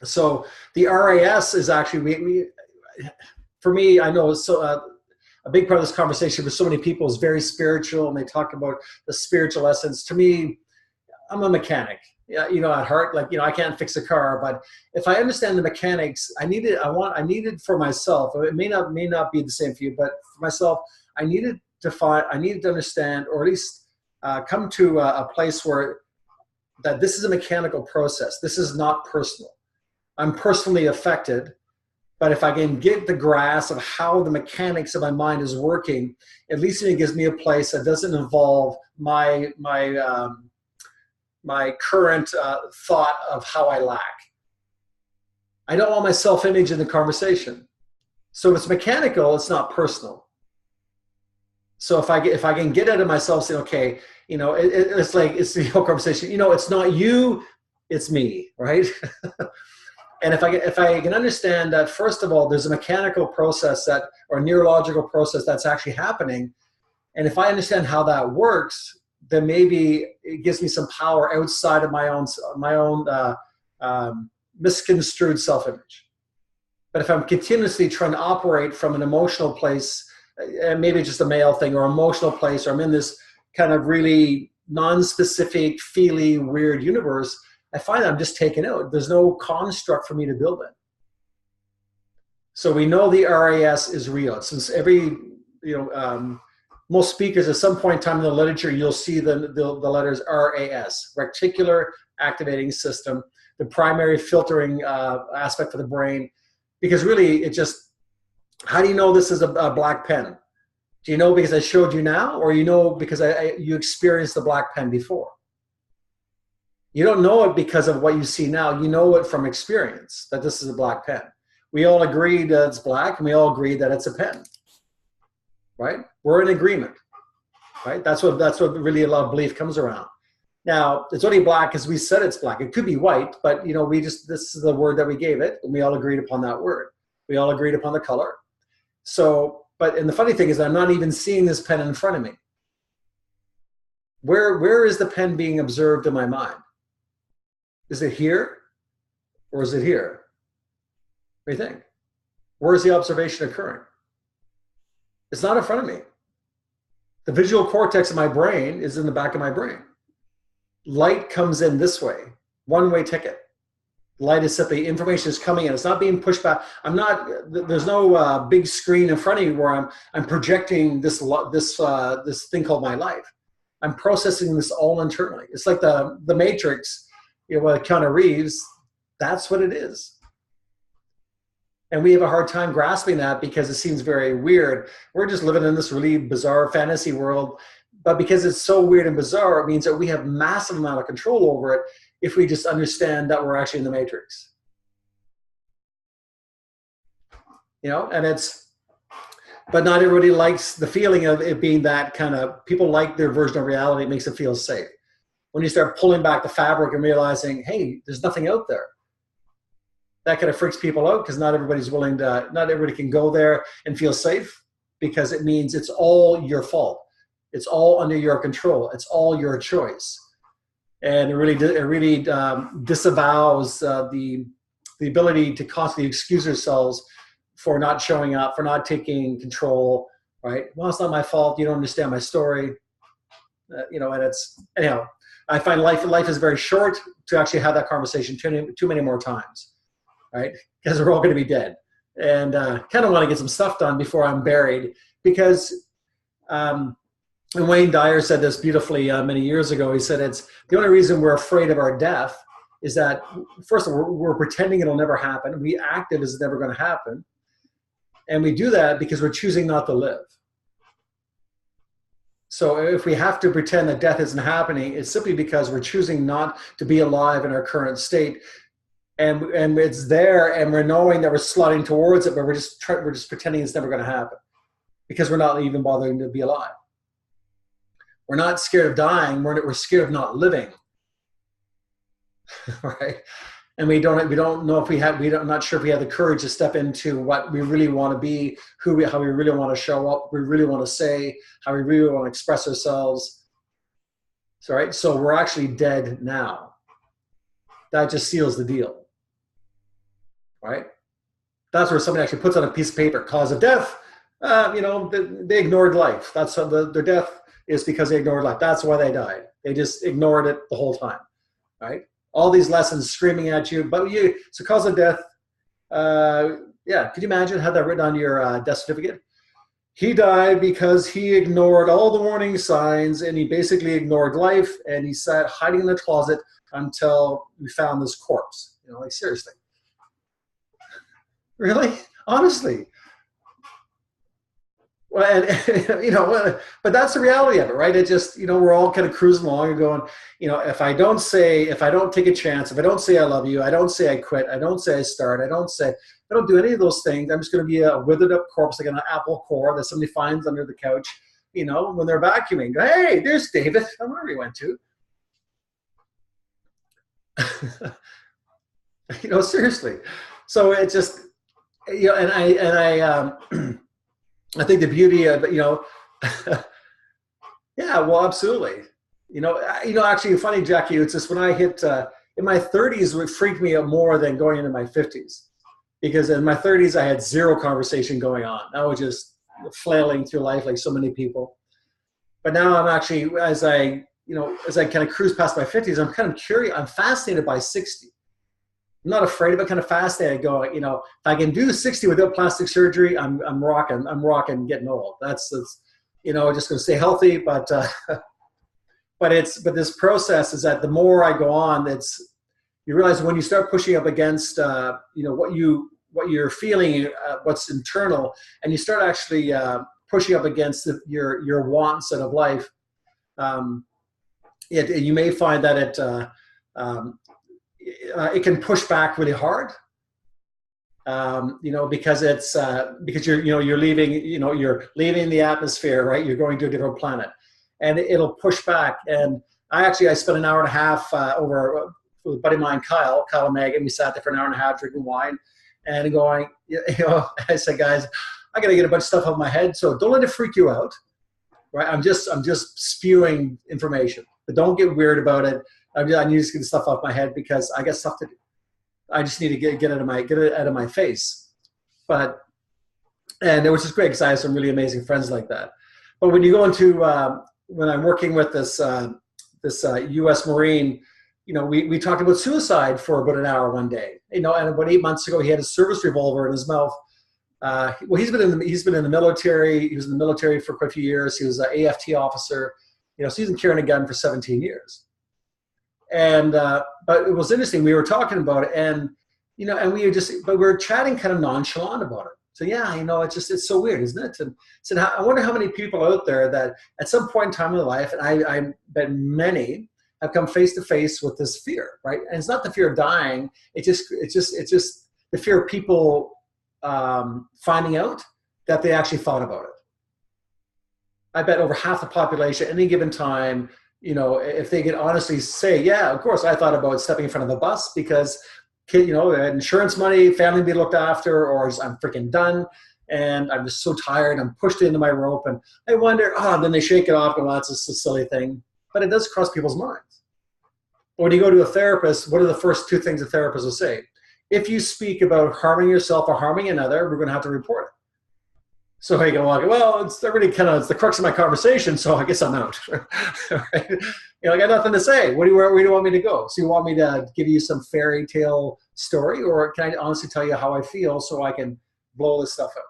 So the RAS is actually, for me, I know so a big part of this conversation with so many people is very spiritual, and they talk about the spiritual essence. To me, I'm a mechanic. Yeah, at heart, like, I can't fix a car, but if I understand the mechanics, I need it. I need it for myself. It may not be the same for you, but for myself, I needed I needed to understand, or at least come to a place where that this is a mechanical process. This is not personal. I'm personally affected, but if I can get the grasp of how the mechanics of my mind is working, at least it gives me a place that doesn't involve my current thought of how I lack. I don't want my self-image in the conversation. So if it's mechanical, it's not personal. So if I can get out of myself, saying, okay, it's like, it's the whole conversation. It's not you, it's me, right? And if I can understand that, first of all, there's a mechanical process or a neurological process that's actually happening, and if I understand how that works, then maybe it gives me some power outside of my own misconstrued self-image. But if I'm continuously trying to operate from an emotional place, and maybe just a male thing or emotional place, or I'm in this kind of really non-specific, feely, weird universe, I find I'm just taken out. There's no construct for me to build in. So we know the RAS is real. Since most speakers at some point in time in the literature, you'll see the letters RAS, reticular activating system, the primary filtering aspect for the brain. Because really, how do you know this is a black pen? Do you know because I showed you now, or because you experienced the black pen before? You don't know it because of what you see now. You know it from experience, that this is a black pen. We all agree that it's black, and we all agree that it's a pen, right? We're in agreement, right? That's what really a lot of belief comes around. Now, it's only black because we said it's black. It could be white, but this is the word that we gave it, and we all agreed upon that word. We all agreed upon the color. And the funny thing is, I'm not even seeing this pen in front of me. Where is the pen being observed in my mind? Is it here, or is it here? What do you think? Where is the observation occurring? It's not in front of me. The visual cortex of my brain is in the back of my brain. Light comes in this way, one-way ticket. Light is simply, information is coming in. It's not being pushed back. There's no big screen in front of me where I'm projecting this thing called my life. I'm processing this all internally. It's like the Matrix, with Keanu Reeves. That's what it is. And we have a hard time grasping that because it seems very weird. We're just living in this really bizarre fantasy world. But because it's so weird and bizarre, it means that we have massive amount of control over it if we just understand that we're actually in the Matrix. But not everybody likes the feeling of it being that kind of, people like their version of reality. It makes them feel safe. When you start pulling back the fabric and realizing, hey, there's nothing out there, that kind of freaks people out, because not everybody can go there and feel safe, because it means it's all your fault. It's all under your control. It's all your choice. And it really disavows the ability to constantly excuse ourselves for not showing up, for not taking control, right? Well, it's not my fault. You don't understand my story. And it's, anyhow, I find life is very short to actually have that conversation too many more times, right? Because we're all going to be dead. And kind of want to get some stuff done before I'm buried, because and Wayne Dyer said this beautifully many years ago. He said, it's the only reason we're afraid of our death is that, first of all, we're pretending it'll never happen. We act as it's never going to happen. And we do that because we're choosing not to live. So if we have to pretend that death isn't happening, it's simply because we're choosing not to be alive in our current state. And it's there, and we're knowing that we're sliding towards it, but we're just pretending it's never going to happen, because we're not even bothering to be alive. We're not scared of dying. We're scared of not living, right? And we don't know if I'm not sure if we have the courage to step into what we really want to be, how we really want to show up, what we really want to say, how we really want to express ourselves. So we're actually dead now. That just seals the deal. right? That's where somebody actually puts on a piece of paper, cause of death. They ignored life. That's their death is because they ignored life. That's why they died. They just ignored it the whole time, right? All these lessons screaming at you, but it's a cause of death. Yeah, could you imagine had that written on your death certificate? He died because he ignored all the warning signs, and he basically ignored life, and he sat hiding in the closet until we found this corpse. Like, seriously. Really? Honestly. Well, and but that's the reality of it, right? It just, we're all kind of cruising along and going, if I don't take a chance, if I don't say I love you, I don't say I quit, I don't say I start, I don't do any of those things, I'm just going to be a withered up corpse like an apple core that somebody finds under the couch, when they're vacuuming. Go, hey, there's David. I wonder where he went to. Seriously. So it's just, and I think the beauty of, yeah, well, absolutely. Actually, funny, Jackie, it's just when I hit in my 30s, it freaked me out more than going into my 50s, because in my 30s, I had zero conversation going on. I was just flailing through life like so many people. But now I'm actually, as I kind of cruise past my 50s, I'm kind of curious. I'm fascinated by 60. I'm not afraid of it, kind of fascinated. I go, if I can do 60 without plastic surgery, I'm rocking getting old. That's just going to stay healthy. But but this process is that the more I go on, you realize when you start pushing up against what you're feeling, what's internal, and you start actually pushing up against your wants of life. You may find that it can push back really hard, because it's because you're leaving the atmosphere, right? You're going to a different planet, and it'll push back. And I spent an hour and a half over with a buddy of mine, Kyle and Megan. We sat there for an hour and a half drinking wine and going, I said, guys, I got to get a bunch of stuff out of my head, so don't let it freak you out, right? I'm just spewing information, but don't get weird about it. I need to get stuff off my head because I got stuff to do. I just need to get it out of my face. And it was just great because I have some really amazing friends like that. But when you go into when I'm working with this U.S. Marine, we talked about suicide for about an hour one day. And about 8 months ago, he had a service revolver in his mouth. Well, he's been in the military. He was in the military for quite a few years. He was an AFT officer. So he's been carrying a gun for 17 years. And but it was interesting. We were talking about it, and we were chatting kind of nonchalant about it. So yeah, it's so weird, isn't it? And so I wonder how many people out there that at some point in time in their life, and I bet many have come face to face with this fear, right? And it's not the fear of dying. It's just the fear of people finding out that they actually thought about it. I bet over half the population at any given time, if they could honestly say, yeah, of course, I thought about stepping in front of a bus because, insurance money, family be looked after, or I'm freaking done, and I'm just so tired. I'm pushed into my rope, and I wonder, then they shake it off, and that's just a silly thing. But it does cross people's minds. When you go to a therapist, what are the first two things a therapist will say? If you speak about harming yourself or harming another, we're going to have to report it. So you go, well, it's the crux of my conversation, so I guess I'm out. Right? I got nothing to say. Where do you want me to go? So you want me to give you some fairy tale story, or can I honestly tell you how I feel so I can blow this stuff out?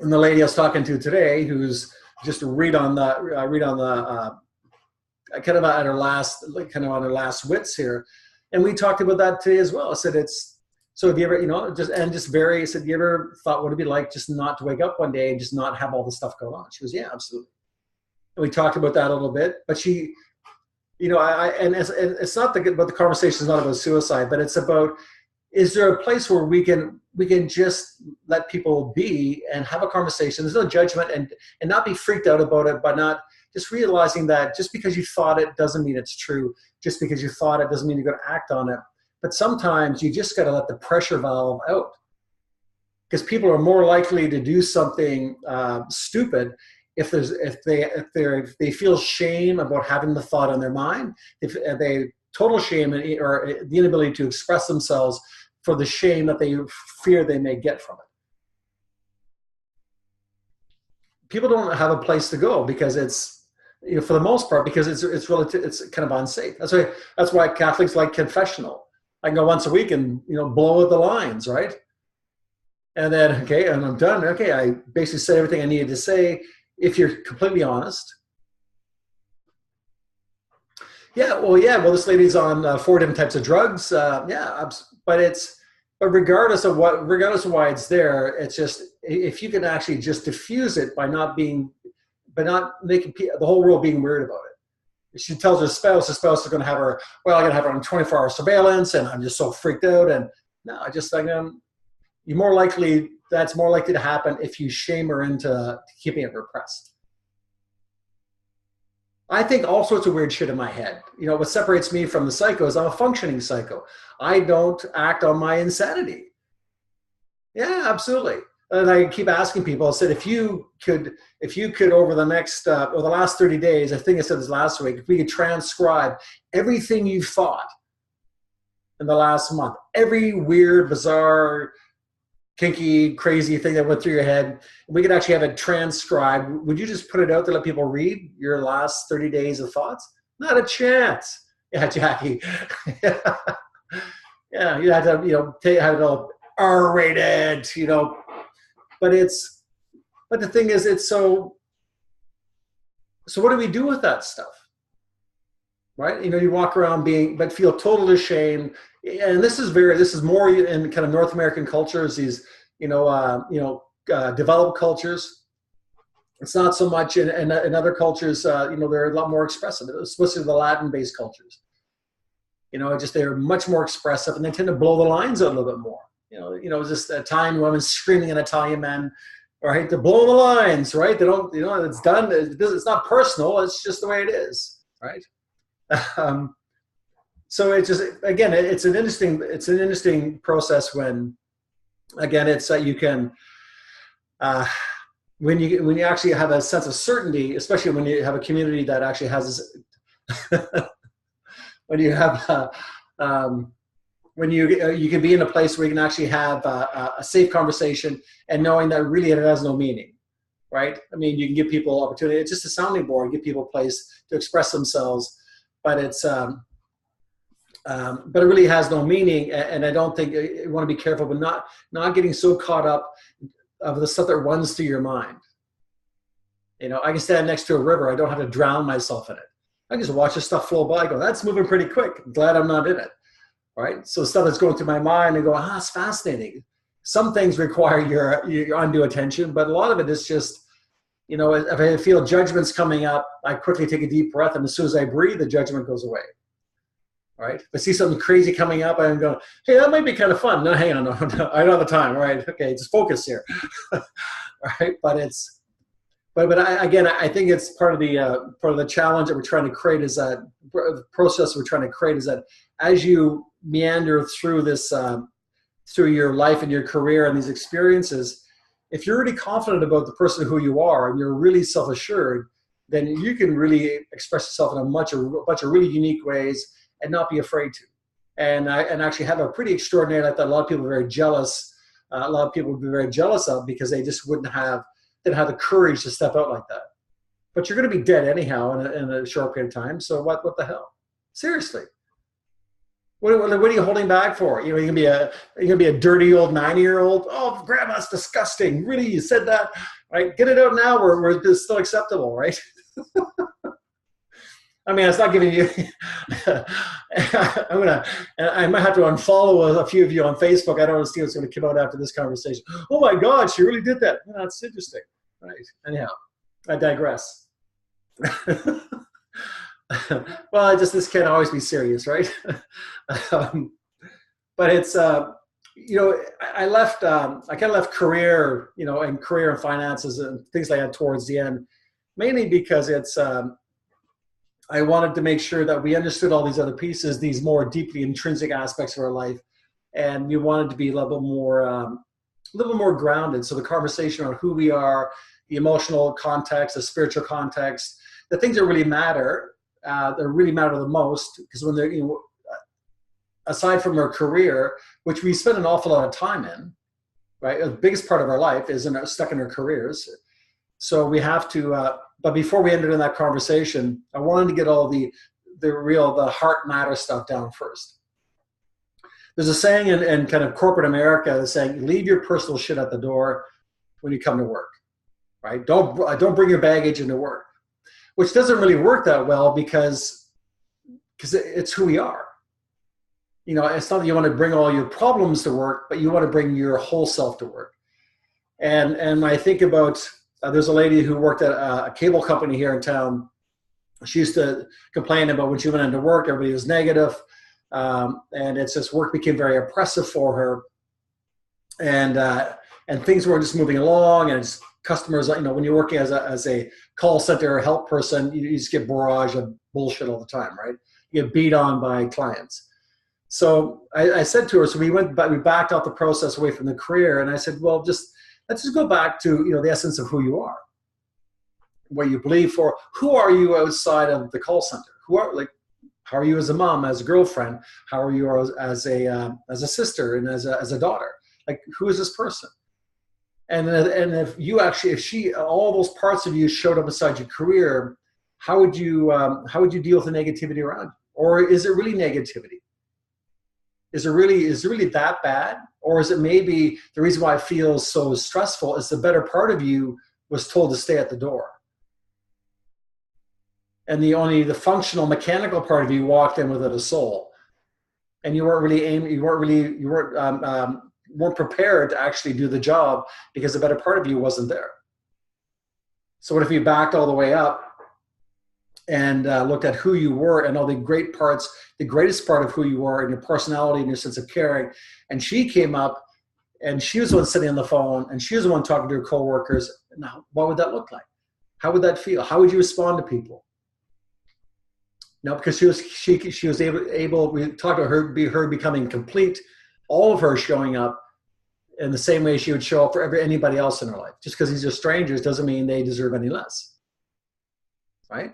And the lady I was talking to today, who's just read on the kind of on her last wits here, and we talked about that today as well. I said so have you ever, I said, you ever thought what it'd be like just not to wake up one day and just not have all this stuff going on? She goes, yeah, absolutely. And we talked about that a little bit, but she, it's not but the conversation is not about suicide, but it's about, is there a place where we can just let people be and have a conversation? There's no judgment and not be freaked out about it, but not just realizing that just because you thought it doesn't mean it's true. Just because you thought it doesn't mean you're going to act on it. But sometimes you just got to let the pressure valve out, because people are more likely to do something stupid if they feel shame about having the thought on their mind. If they total shame or the inability to express themselves for the shame that they fear they may get from it. People don't have a place to go because it's, for the most part, because it's relative, it's kind of unsafe. That's why Catholics like confessional. I can go once a week and blow out the lines, right? And then and I'm done. Okay, I basically said everything I needed to say. If you're completely honest. Well, this lady's on 4 different types of drugs. But regardless of why it's there, it's just, if you can actually just diffuse it by not making the whole world being weird about it. She tells her spouse is going to have her, I'm going to have her on 24-hour surveillance, and I'm just so freaked out. And no, I just think that's more likely to happen if you shame her into keeping it repressed. I think all sorts of weird shit in my head. What separates me from the psycho is I'm a functioning psycho. I don't act on my insanity. Yeah, absolutely. And I keep asking people, I said, if you could over the next, or the last 30 days, I think I said this last week, if we could transcribe everything you've thought in the last month, every weird, bizarre, kinky, crazy thing that went through your head, we could actually have it transcribed. Would you just put it out to let people read your last 30 days of thoughts? Not a chance. Yeah, Jackie. Yeah, you have to, have it all R-rated, But the thing is, it's so what do we do with that stuff? Right? You walk around but feel totally ashamed. And this is more in kind of North American cultures, these, developed cultures. It's not so much in other cultures, they're a lot more expressive, especially the Latin-based cultures. They're much more expressive, and they tend to blow the lines out a little bit more. Just Italian women screaming at Italian men, right? They're blowing the lines, right? They don't, it's done. It's not personal. It's just the way it is, right? So it's just, again, it's an interesting process when, again, it's that you can, when you actually have a sense of certainty, especially when you have a community that actually has this, when you have, when you can be in a place where you can actually have a safe conversation and knowing that really it has no meaning, right? I mean, you can give people opportunity. It's just a sounding board, give people a place to express themselves, but it's, but it really has no meaning. And I don't think you want to be careful, but not getting so caught up of the stuff that runs through your mind. I can stand next to a river. I don't have to drown myself in it. I can just watch the stuff flow by. I go, that's moving pretty quick. I'm glad I'm not in it. Right? So stuff that's going through my mind, and go, it's fascinating. Some things require your undue attention, but a lot of it is just, if I feel judgments coming up, I quickly take a deep breath, and as soon as I breathe, the judgment goes away. Right? If I see something crazy coming up, I'm going, hey, that might be kind of fun. No, hang on, no, I don't have the time. All right, okay, just focus here. All right, but I think it's part of the challenge that we're trying to create is that the process we're trying to create is that as you meander through this, through your life and your career and these experiences, if you're really confident about the person who you are and you're really self-assured, then you can really express yourself in a bunch of really unique ways and not be afraid to, and actually have a pretty extraordinary life that a lot of people are very jealous. A lot of people would be very jealous of because they just didn't have the courage to step out like that. But you're going to be dead anyhow in a short period of time. So what the hell? Seriously. What are you holding back for? You're gonna be a dirty old 90-year-old. Oh, Grandma, that's disgusting. Really, you said that, right? Get it out now. Where it's still acceptable, right? I mean, it's not giving you. I might have to unfollow a few of you on Facebook. I don't see what's going to come out after this conversation. Oh my God, she really did that. Well, that's interesting, right? Anyhow, I digress. Well, this can't always be serious, right? But it's, I kind of left career, and career and finances and things like that towards the end, mainly because it's, I wanted to make sure that we understood all these other pieces, these more deeply intrinsic aspects of our life, and we wanted to be a little more grounded. So the conversation on who we are, the emotional context, the spiritual context, the things that really matter the most, because when they're, aside from our career, which we spend an awful lot of time in, right? The biggest part of our life is stuck in our careers. So we have to, but before we ended in that conversation, I wanted to get all the heart matter stuff down first. There's a saying in kind of corporate America that's saying, leave your personal shit at the door when you come to work, right? Don't bring your baggage into work, which doesn't really work that well because it's who we are. You know, it's not that you want to bring all your problems to work, but you want to bring your whole self to work. And I think about, there's a lady who worked at a cable company here in town. She used to complain about when she went into work, everybody was negative. And it's just work became very oppressive for her. And things were just moving along, and it's customers, you know, when you're working as a call center or help person, you just get barrage of bullshit all the time, right? You get beat on by clients. So I said to her, so we backed out the process away from the career, and I said, well, let's just go back to, you know, the essence of who you are, what you believe for. Who are you outside of the call center? How are you as a mom, as a girlfriend? How are you as a sister and as a daughter? Like, who is this person? And if all those parts of you showed up inside your career, how would you deal with the negativity around you? Or is it really negativity? Is it really that bad? Or is it maybe the reason why it feels so stressful is the better part of you was told to stay at the door, and the functional mechanical part of you walked in without a soul, and you weren't prepared to actually do the job because the better part of you wasn't there. So what if you backed all the way up and looked at who you were and all the great parts, the greatest part of who you were and your personality and your sense of caring, and she came up and she was the one sitting on the phone and she was the one talking to her coworkers. Now, what would that look like? How would that feel? How would you respond to people? No, because she was able, we talked about her becoming complete, all of her showing up in the same way she would show up for anybody else in her life. Just because these are strangers doesn't mean they deserve any less, right?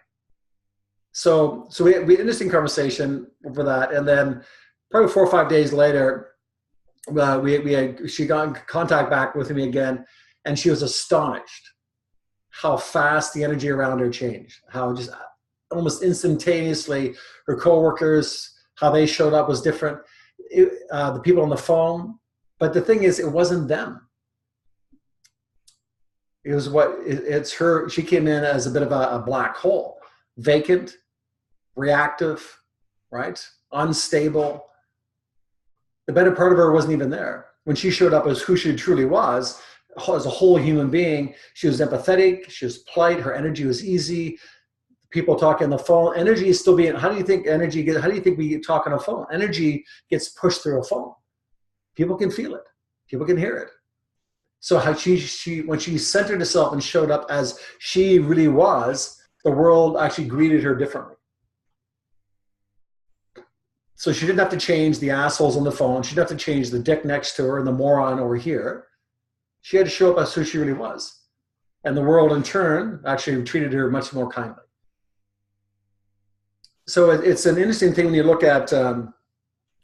So we had an interesting conversation over that, and then probably 4 or 5 days later, she got in contact back with me again, and she was astonished how fast the energy around her changed, how just almost instantaneously her coworkers, how they showed up was different. The people on the phone, but the thing is, it wasn't them. It was it's her. She came in as a bit of a black hole, vacant, reactive, right? Unstable. The better part of her wasn't even there. When she showed up as who she truly was, as a whole human being, she was empathetic, she was polite, her energy was easy. People talking on the phone, energy is still being, how do you think we talk on a phone? Energy gets pushed through a phone. People can feel it. People can hear it. So how when she centered herself and showed up as she really was, the world actually greeted her differently. So she didn't have to change the assholes on the phone. She didn't have to change the dick next to her and the moron over here. She had to show up as who she really was. And the world in turn actually treated her much more kindly. So it's an interesting thing when you look at,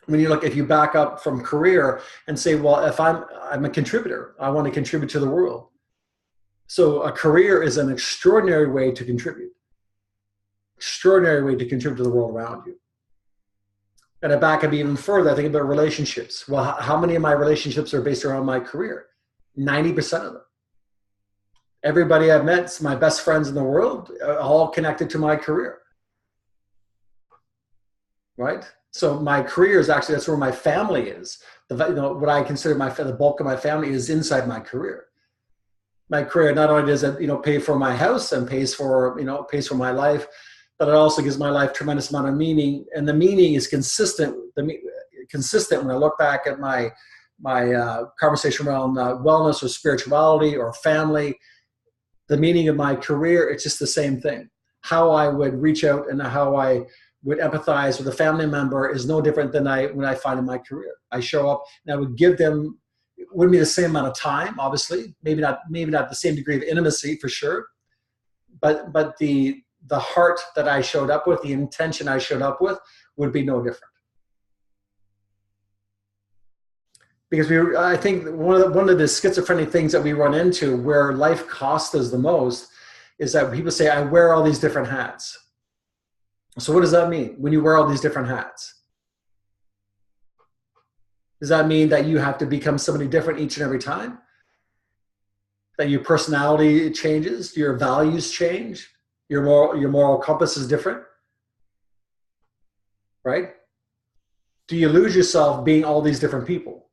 if you back up from career and say, well, if I'm a contributor, I want to contribute to the world. So a career is an extraordinary way to contribute. Extraordinary way to contribute to the world around you. And I back up even further, I think about relationships. Well, how many of my relationships are based around my career? 90% of them. Everybody I've met, my best friends in the world, all connected to my career. Right? So my career is actually, that's where my family is. What I consider the bulk of my family is inside my career. My career not only does it, pay for my house and pays for my life, but it also gives my life tremendous amount of meaning. And the meaning is consistent when I look back at my conversation around wellness or spirituality or family. The meaning of my career, it's just the same thing. How I would reach out and how I would empathize with a family member is no different than when I find in my career. I show up and I would give them, it wouldn't be the same amount of time, obviously, maybe not the same degree of intimacy for sure, but the heart that I showed up with, the intention I showed up with would be no different. Because I think one of the schizophrenic things that we run into where life costs us the most is that people say, I wear all these different hats. So what does that mean when you wear all these different hats? Does that mean that you have to become somebody different each and every time? That your personality changes, your values change, your moral compass is different, right? Do you lose yourself being all these different people?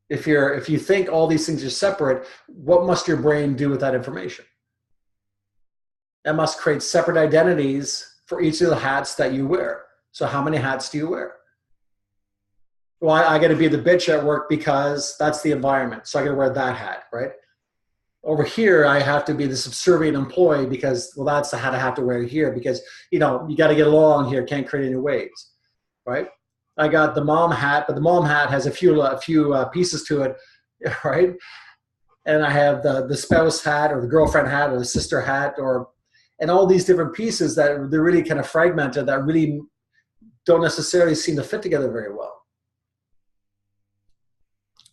If you think all these things are separate, what must your brain do with that information? It must create separate identities for each of the hats that you wear. So how many hats do you wear? Well, I got to be the bitch at work because that's the environment. So I got to wear that hat, right? Over here, I have to be the subservient employee because, well, that's the hat I have to wear here because, you got to get along here. Can't create any waves, right? I got the mom hat, but the mom hat has a few pieces to it, right? And I have the spouse hat or the girlfriend hat or the sister hat and all these different pieces that they're really kind of fragmented that really don't necessarily seem to fit together very well.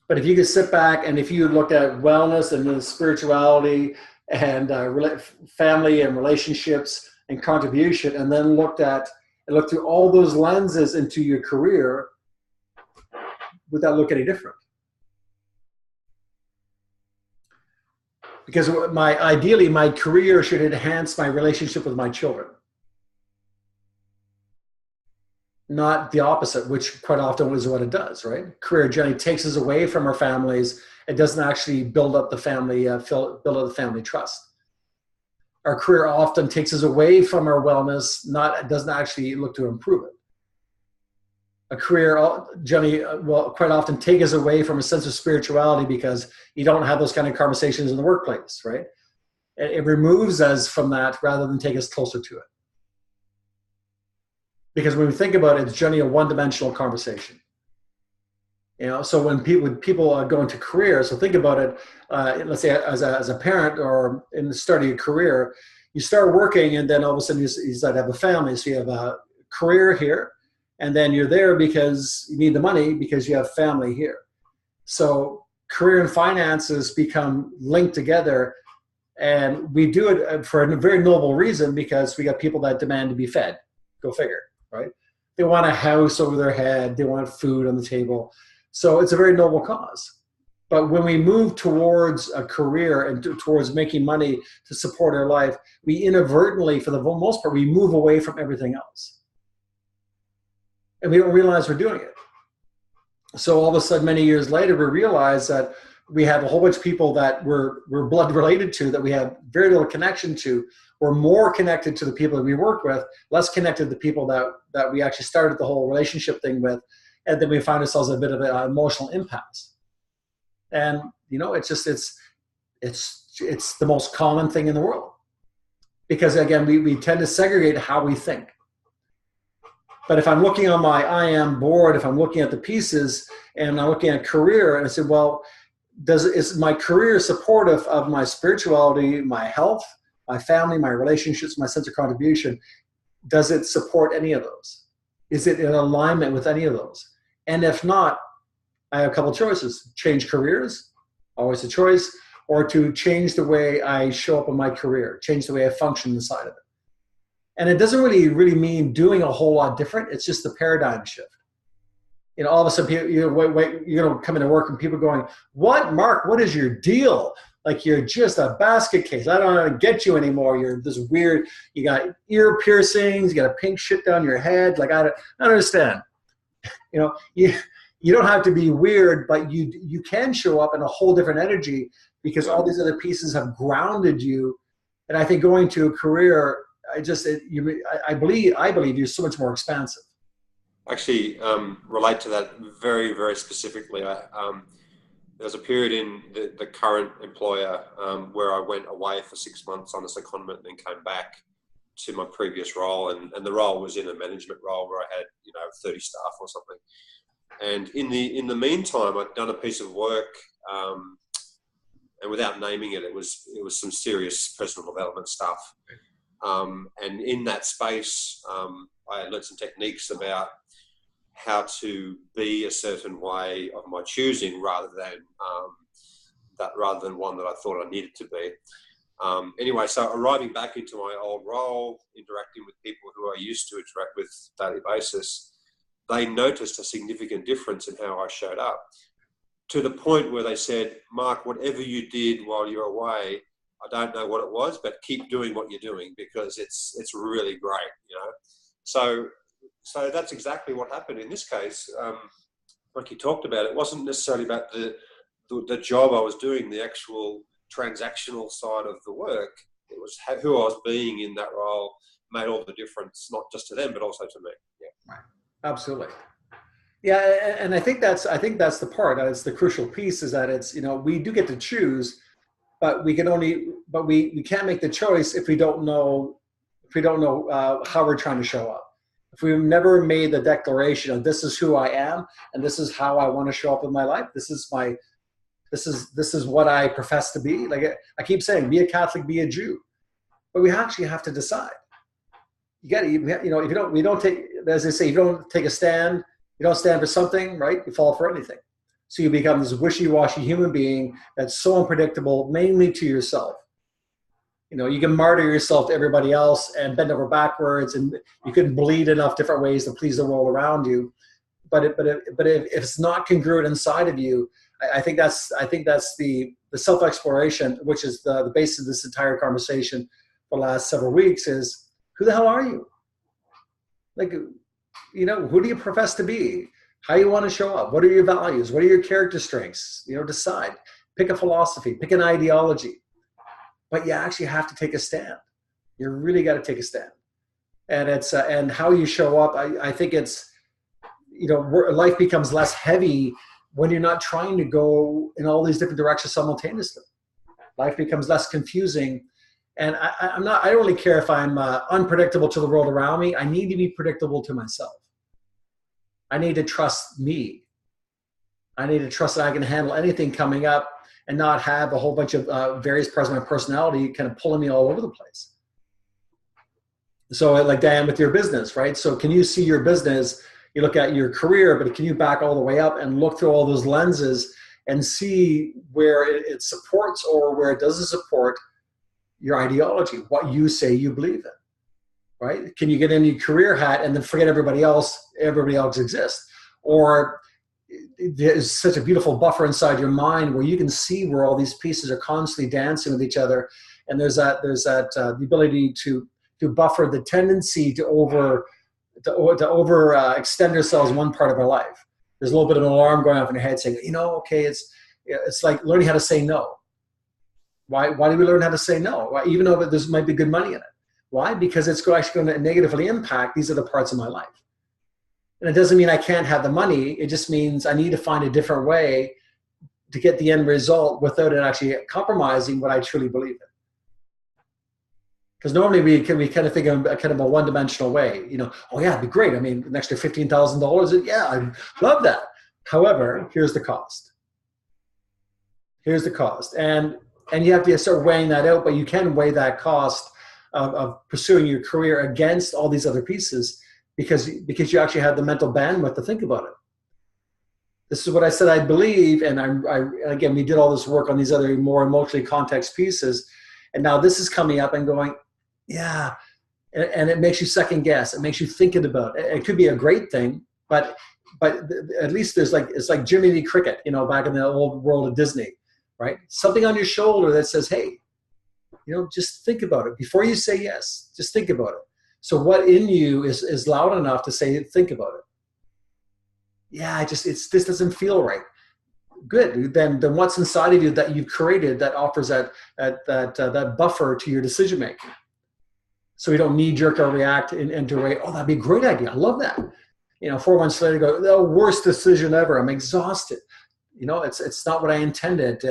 But if you could sit back and if you looked at wellness and spirituality and family and relationships and contribution, and then looked through all those lenses into your career, would that look any different? Because ideally, my career should enhance my relationship with my children. Not the opposite, which quite often is what it does, right? Career generally takes us away from our families. It doesn't actually build up the family, build up the family trust. Our career often takes us away from our wellness, doesn't actually look to improve it. A career generally will quite often take us away from a sense of spirituality because you don't have those kind of conversations in the workplace, right? It removes us from that rather than take us closer to it. Because when we think about it, it's generally a one-dimensional conversation. So when people go into career, so think about it, let's say as a parent or in the start of your career, you start working and then all of a sudden you start to have a family. So you have a career here, and then you're there because you need the money because you have family here. So career and finances become linked together, and we do it for a very noble reason because we got people that demand to be fed. Go figure. Right? They want a house over their head. They want food on the table. So it's a very noble cause. But when we move towards a career and towards making money to support our life, we inadvertently, for the most part, we move away from everything else. And we don't realize we're doing it. So all of a sudden, many years later, we realize that we have a whole bunch of people that we're blood related to, that we have very little connection to. We're more connected to the people that we work with, less connected to the people that we actually started the whole relationship thing with, and then we find ourselves a bit of an emotional impasse. And it's the most common thing in the world, because again we tend to segregate how we think. But if I'm looking on my I am board, if I'm looking at the pieces and I'm looking at career, and I say, well, is my career supportive of my spirituality, my health, my family, my relationships, my sense of contribution? Does it support any of those? Is it in alignment with any of those? And if not, I have a couple choices. Change careers, always a choice, or to change the way I show up in my career, change the way I function inside of it. And it doesn't really mean doing a whole lot different. It's just the paradigm shift. All of a sudden, you're going to come into work and people are going, what, Mark, what is your deal? Like, you're just a basket case. I don't know how to get you anymore. You're this weird, you got ear piercings, you got a pink shit down your head. Like, I don't understand. You don't have to be weird, but you can show up in a whole different energy because all these other pieces have grounded you. And I think going to a career, I believe you're so much more expansive. Actually, relate to that very, very specifically. There was a period in the current employer where I went away for 6 months on a secondment and then came back to my previous role. And the role was in a management role where I had, 30 staff or something. And in the meantime, I'd done a piece of work, and without naming it, it was some serious personal development stuff. And in that space, I learned some techniques about how to be a certain way of my choosing, rather than one that I thought I needed to be. Anyway, so arriving back into my old role, interacting with people who I used to interact with on a daily basis, they noticed a significant difference in how I showed up, to the point where they said, Mark, whatever you did while you were away, I don't know what it was, but keep doing what you're doing, because it's really great, you know. So that's exactly what happened in this case. Like you talked about, it wasn't necessarily about the job I was doing, the actual transactional side of the work. It was who I was being in that role made all the difference, not just to them, but also to me. Yeah. Right. Absolutely. Yeah, and I think that's the part. It's the crucial piece, is that it's, you know, we do get to choose, but we can't make the choice if we don't know how we're trying to show up. If we've never made the declaration of, this is who I am and this is how I want to show up in my life. This is what I profess to be. Like I keep saying, be a Catholic, be a Jew, but we actually have to decide. You got to, you know, if we don't take, as they say, if you don't take a stand, you don't stand for something, right? You fall for anything. So you become this wishy-washy human being that's so unpredictable, mainly to yourself. You know, you can martyr yourself to everybody else and bend over backwards, and you can bleed enough different ways to please the world around you. But if it's not congruent inside of you, I think that's the self-exploration, which is the basis of this entire conversation for the last several weeks, is who the hell are you? Like, you know, who do you profess to be? How you want to show up? What are your values? What are your character strengths? You know, decide. Pick a philosophy. Pick an ideology. But you actually have to take a stand. You really got to take a stand. And it's and how you show up. I think it's, you know, life becomes less heavy when you're not trying to go in all these different directions simultaneously. Life becomes less confusing. And I don't really care if I'm unpredictable to the world around me. I need to be predictable to myself. I need to trust me. I need to trust that I can handle anything coming up and not have a whole bunch of various parts of my personality kind of pulling me all over the place. So like Diane, with your business, right? So can you see your business, you look at your career, but can you back all the way up and look through all those lenses and see where it supports or where it doesn't support your ideology, what you say you believe in, right? Can you get in your career hat and then forget everybody else exists? Or there's such a beautiful buffer inside your mind where you can see where all these pieces are constantly dancing with each other. And there's the ability to buffer the tendency to extend ourselves in one part of our life. There's a little bit of an alarm going off in your head saying, you know, okay, it's like learning how to say no. Why do we learn how to say no? Why, even though there might be good money in it? Why? Because it's actually going to negatively impact these other parts of my life. And it doesn't mean I can't have the money. It just means I need to find a different way to get the end result without it actually compromising what I truly believe in. Because normally we kind of think of a kind of a one-dimensional way. You know, oh yeah, it'd be great. I mean, an extra $15,000. Yeah, I love that. However, here's the cost. Here's the cost. And you have to start weighing that out, but you can weigh that cost of pursuing your career against all these other pieces because you actually have the mental bandwidth to think about it. This is what I said I believe, and again, we did all this work on these other more emotionally context pieces, and now this is coming up and going, yeah, and it makes you second guess. It makes you thinking about it. It could be a great thing, but at least it's like Jiminy Cricket, you know, back in the old world of Disney. Right? Something on your shoulder that says, hey, you know, just think about it. Before you say yes, just think about it. So what in you is loud enough to say, think about it. Yeah, this doesn't feel right. Good. Then what's inside of you that you've created that offers that buffer to your decision making? So you don't knee jerk or react into a way, oh, that'd be a great idea. I love that. You know, 4 months later, go, the worst decision ever. I'm exhausted. You know, it's not what I intended,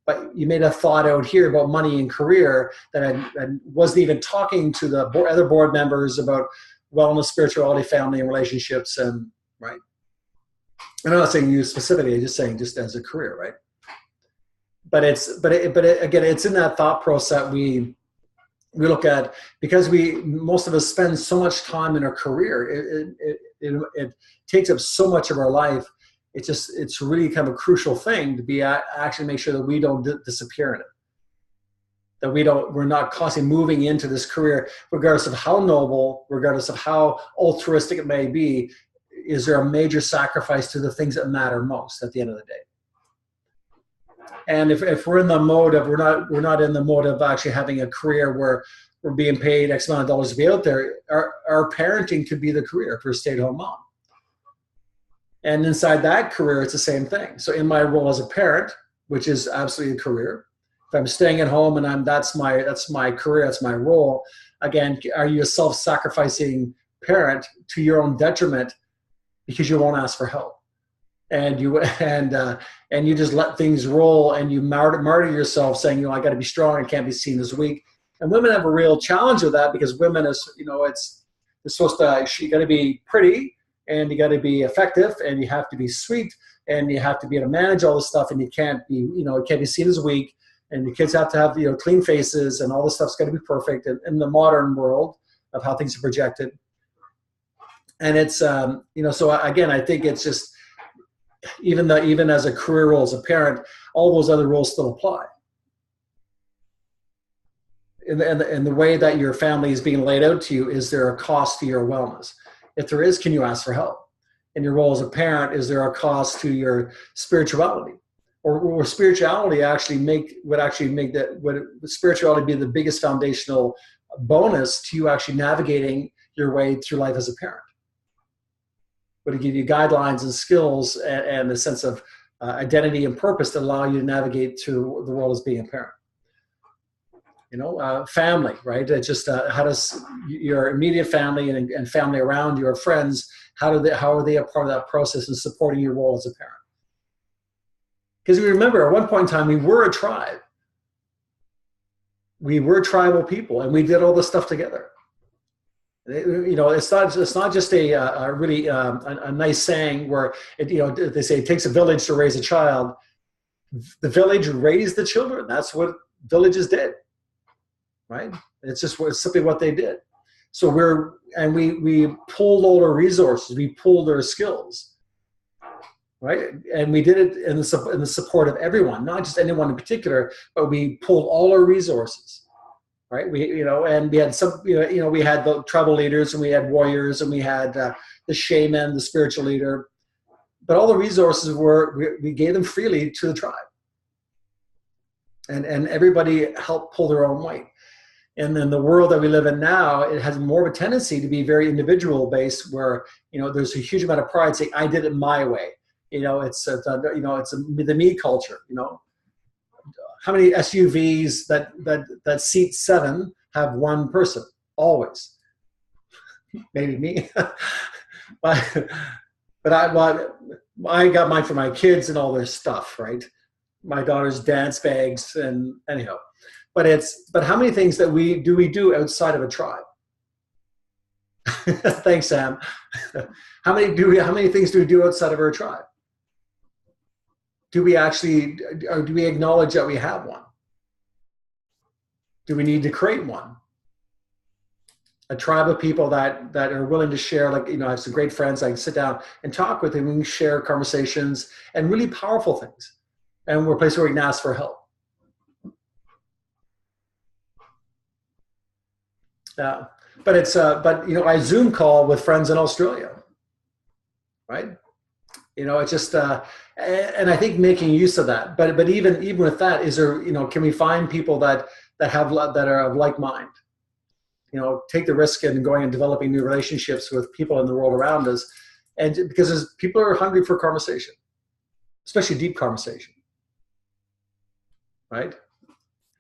but you made a thought out here about money and career that I wasn't even talking to the other board members about wellness, spirituality, family, and relationships, and right. And I'm not saying you specifically; I'm just saying just as a career, right? But again, it's in that thought process we look at, because most of us spend so much time in our career. it takes up so much of our life. It's really kind of a crucial thing to be actually make sure that we don't disappear in it. That we're not constantly moving into this career, regardless of how noble, regardless of how altruistic it may be. Is there a major sacrifice to the things that matter most at the end of the day? And if we're in the mode of we're not in the mode of actually having a career where we're being paid X amount of dollars to be out there, our parenting could be the career for a stay-at-home mom. And inside that career, it's the same thing. So in my role as a parent, which is absolutely a career, if I'm staying at home and that's my career, that's my role, again, are you a self-sacrificing parent to your own detriment because you won't ask for help? And you just let things roll, and you martyr yourself saying, I got to be strong, I can't be seen as weak. And women have a real challenge with that, because women is, it's supposed to, you got to be pretty, and you got to be effective, and you have to be sweet, and you have to be able to manage all this stuff, and you can't be, it can't be seen as weak. And the kids have to have, clean faces, and all this stuff's got to be perfect in the modern world of how things are projected. And it's, so again, I think it's just, even as a career role as a parent, all those other roles still apply. In the way that your family is being laid out to you, is there a cost to your wellness? If there is, can you ask for help? In your role as a parent, is there a cost to your spirituality? Or spirituality would spirituality be the biggest foundational bonus to you actually navigating your way through life as a parent? Would it give you guidelines and skills and a sense of identity and purpose that allow you to navigate through the world as being a parent? Family, right? It's just how does your immediate family and family around your friends, how are they a part of that process in supporting your role as a parent? Because we remember at one point in time, we were a tribe. We were tribal people, and we did all this stuff together. It's not just a really a nice saying where they say it takes a village to raise a child. The village raised the children. That's what villages did, right? It's simply what they did. So we pulled all their resources, we pulled their skills. Right, and we did it in the support of everyone, not just anyone in particular, but we pulled all our resources. Right, and we had we had the tribal leaders, and we had warriors, and we had the shaman, the spiritual leader, but all the resources we gave them freely to the tribe, and everybody helped pull their own weight. And then the world that we live in now, it has more of a tendency to be very individual based, where there's a huge amount of pride saying, "I did it my way." It's the me culture. How many SUVs that seat 7 have one person? Always. Maybe me. but I got mine for my kids and all their stuff, right? My daughter's dance bags, and anyhow. But how many things that we do outside of a tribe? Thanks, Sam. How many things do we do outside of our tribe? Do we acknowledge that we have one? Do we need to create one? A tribe of people that are willing to share, I have some great friends I can sit down and talk with, and we can share conversations and really powerful things. And we're a place where we can ask for help. But I Zoom call with friends in Australia, right? It's just, and I think making use of that. But even with that, is there, can we find people that are of like mind? Take the risk in going and developing new relationships with people in the world around us, and because people are hungry for conversation, especially deep conversation, right?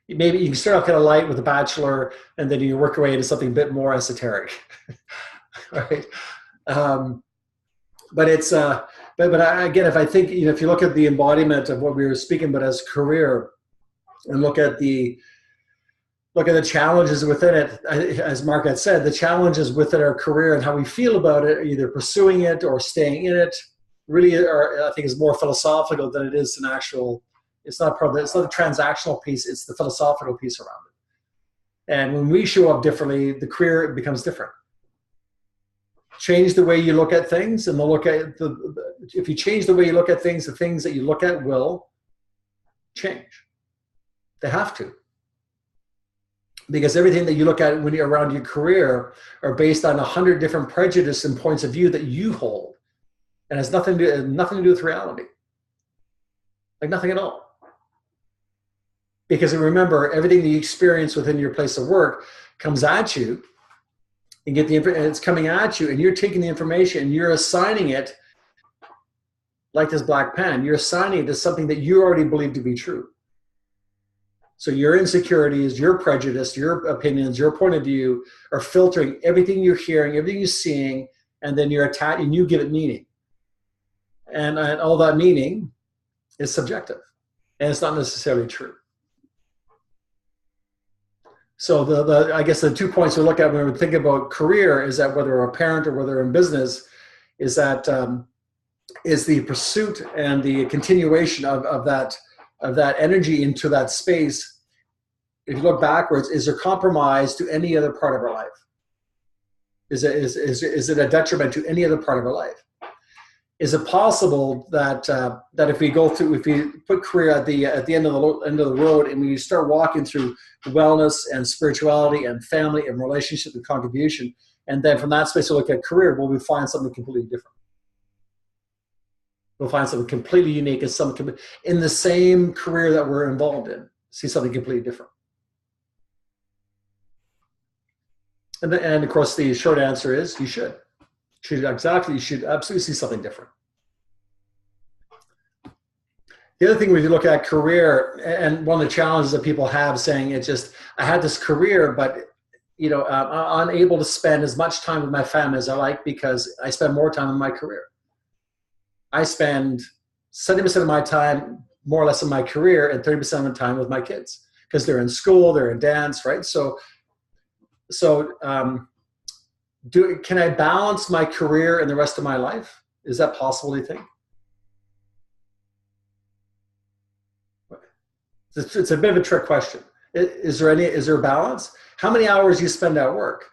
Maybe you can start off kind of light with a bachelor, and then you work your way into something a bit more esoteric, right? But it's but again, if I think if you look at the embodiment of what we were speaking about as career, and look at the challenges within it, as Mark had said, the challenges within our career and how we feel about it, either pursuing it or staying in it, really I think is more philosophical than it is an actual. It's not the transactional piece, it's the philosophical piece around it. And when we show up differently, the career becomes different. change the way you look at things, and if you change the way you look at things, the things that you look at will change. They have to. Because everything that you look at when you're around your career are based on 100 different prejudices and points of view that you hold. And has nothing to do with reality. Like nothing at all. Because remember, everything that you experience within your place of work comes at you, and it's coming at you, and you're taking the information and you're assigning it, like this black pen, you're assigning it to something that you already believe to be true. So your insecurities, your prejudice, your opinions, your point of view are filtering everything you're hearing, everything you're seeing, and then and you give it meaning. And all that meaning is subjective, and it's not necessarily true. So I guess the 2 points we look at when we think about career is that whether we're a parent or whether we're in business, is that is the pursuit and the continuation of that energy into that space. If you look backwards, is there compromise to any other part of our life? Is it a detriment to any other part of our life? Is it possible that if we put career at the end of the road, and we start walking through wellness and spirituality and family and relationship and contribution, and then from that space we look at career, will we find something completely different? We'll find something completely unique and something in the same career that we're involved in. See something completely different. And of course, the short answer is you should. You should absolutely see something different. The other thing, when you look at career, and one of the challenges that people have saying it's just, I had this career, but I'm unable to spend as much time with my family as I like because I spend more time in my career. I spend 70% of my time, more or less, in my career, and 30% of the time with my kids because they're in school, they're in dance, right? So can I balance my career and the rest of my life? Is that possible, do you think? It's a bit of a trick question. Is there a balance? How many hours do you spend at work?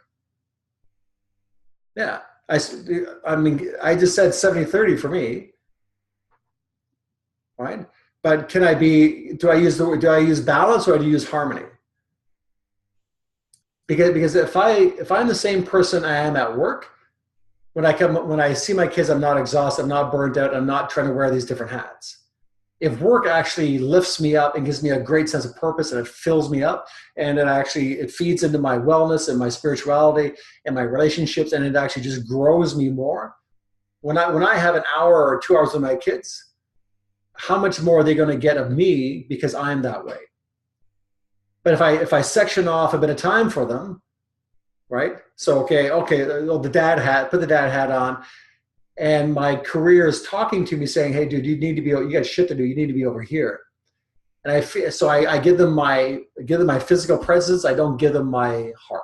Yeah. I mean, I just said 70-30 for me, right? But do I use balance or do I use harmony? Because if I'm the same person I am at work, when I see my kids, I'm not exhausted, I'm not burnt out, I'm not trying to wear these different hats. If work actually lifts me up and gives me a great sense of purpose and it fills me up and it feeds into my wellness and my spirituality and my relationships, and it actually just grows me more. When I have an hour or 2 hours with my kids, how much more are they going to get of me because I'm that way? But if I section off a bit of time for them, right? So okay, put the dad hat on, and my career is talking to me saying, "Hey, dude, you got shit to do. You need to be over here." And I give them my physical presence. I don't give them my heart.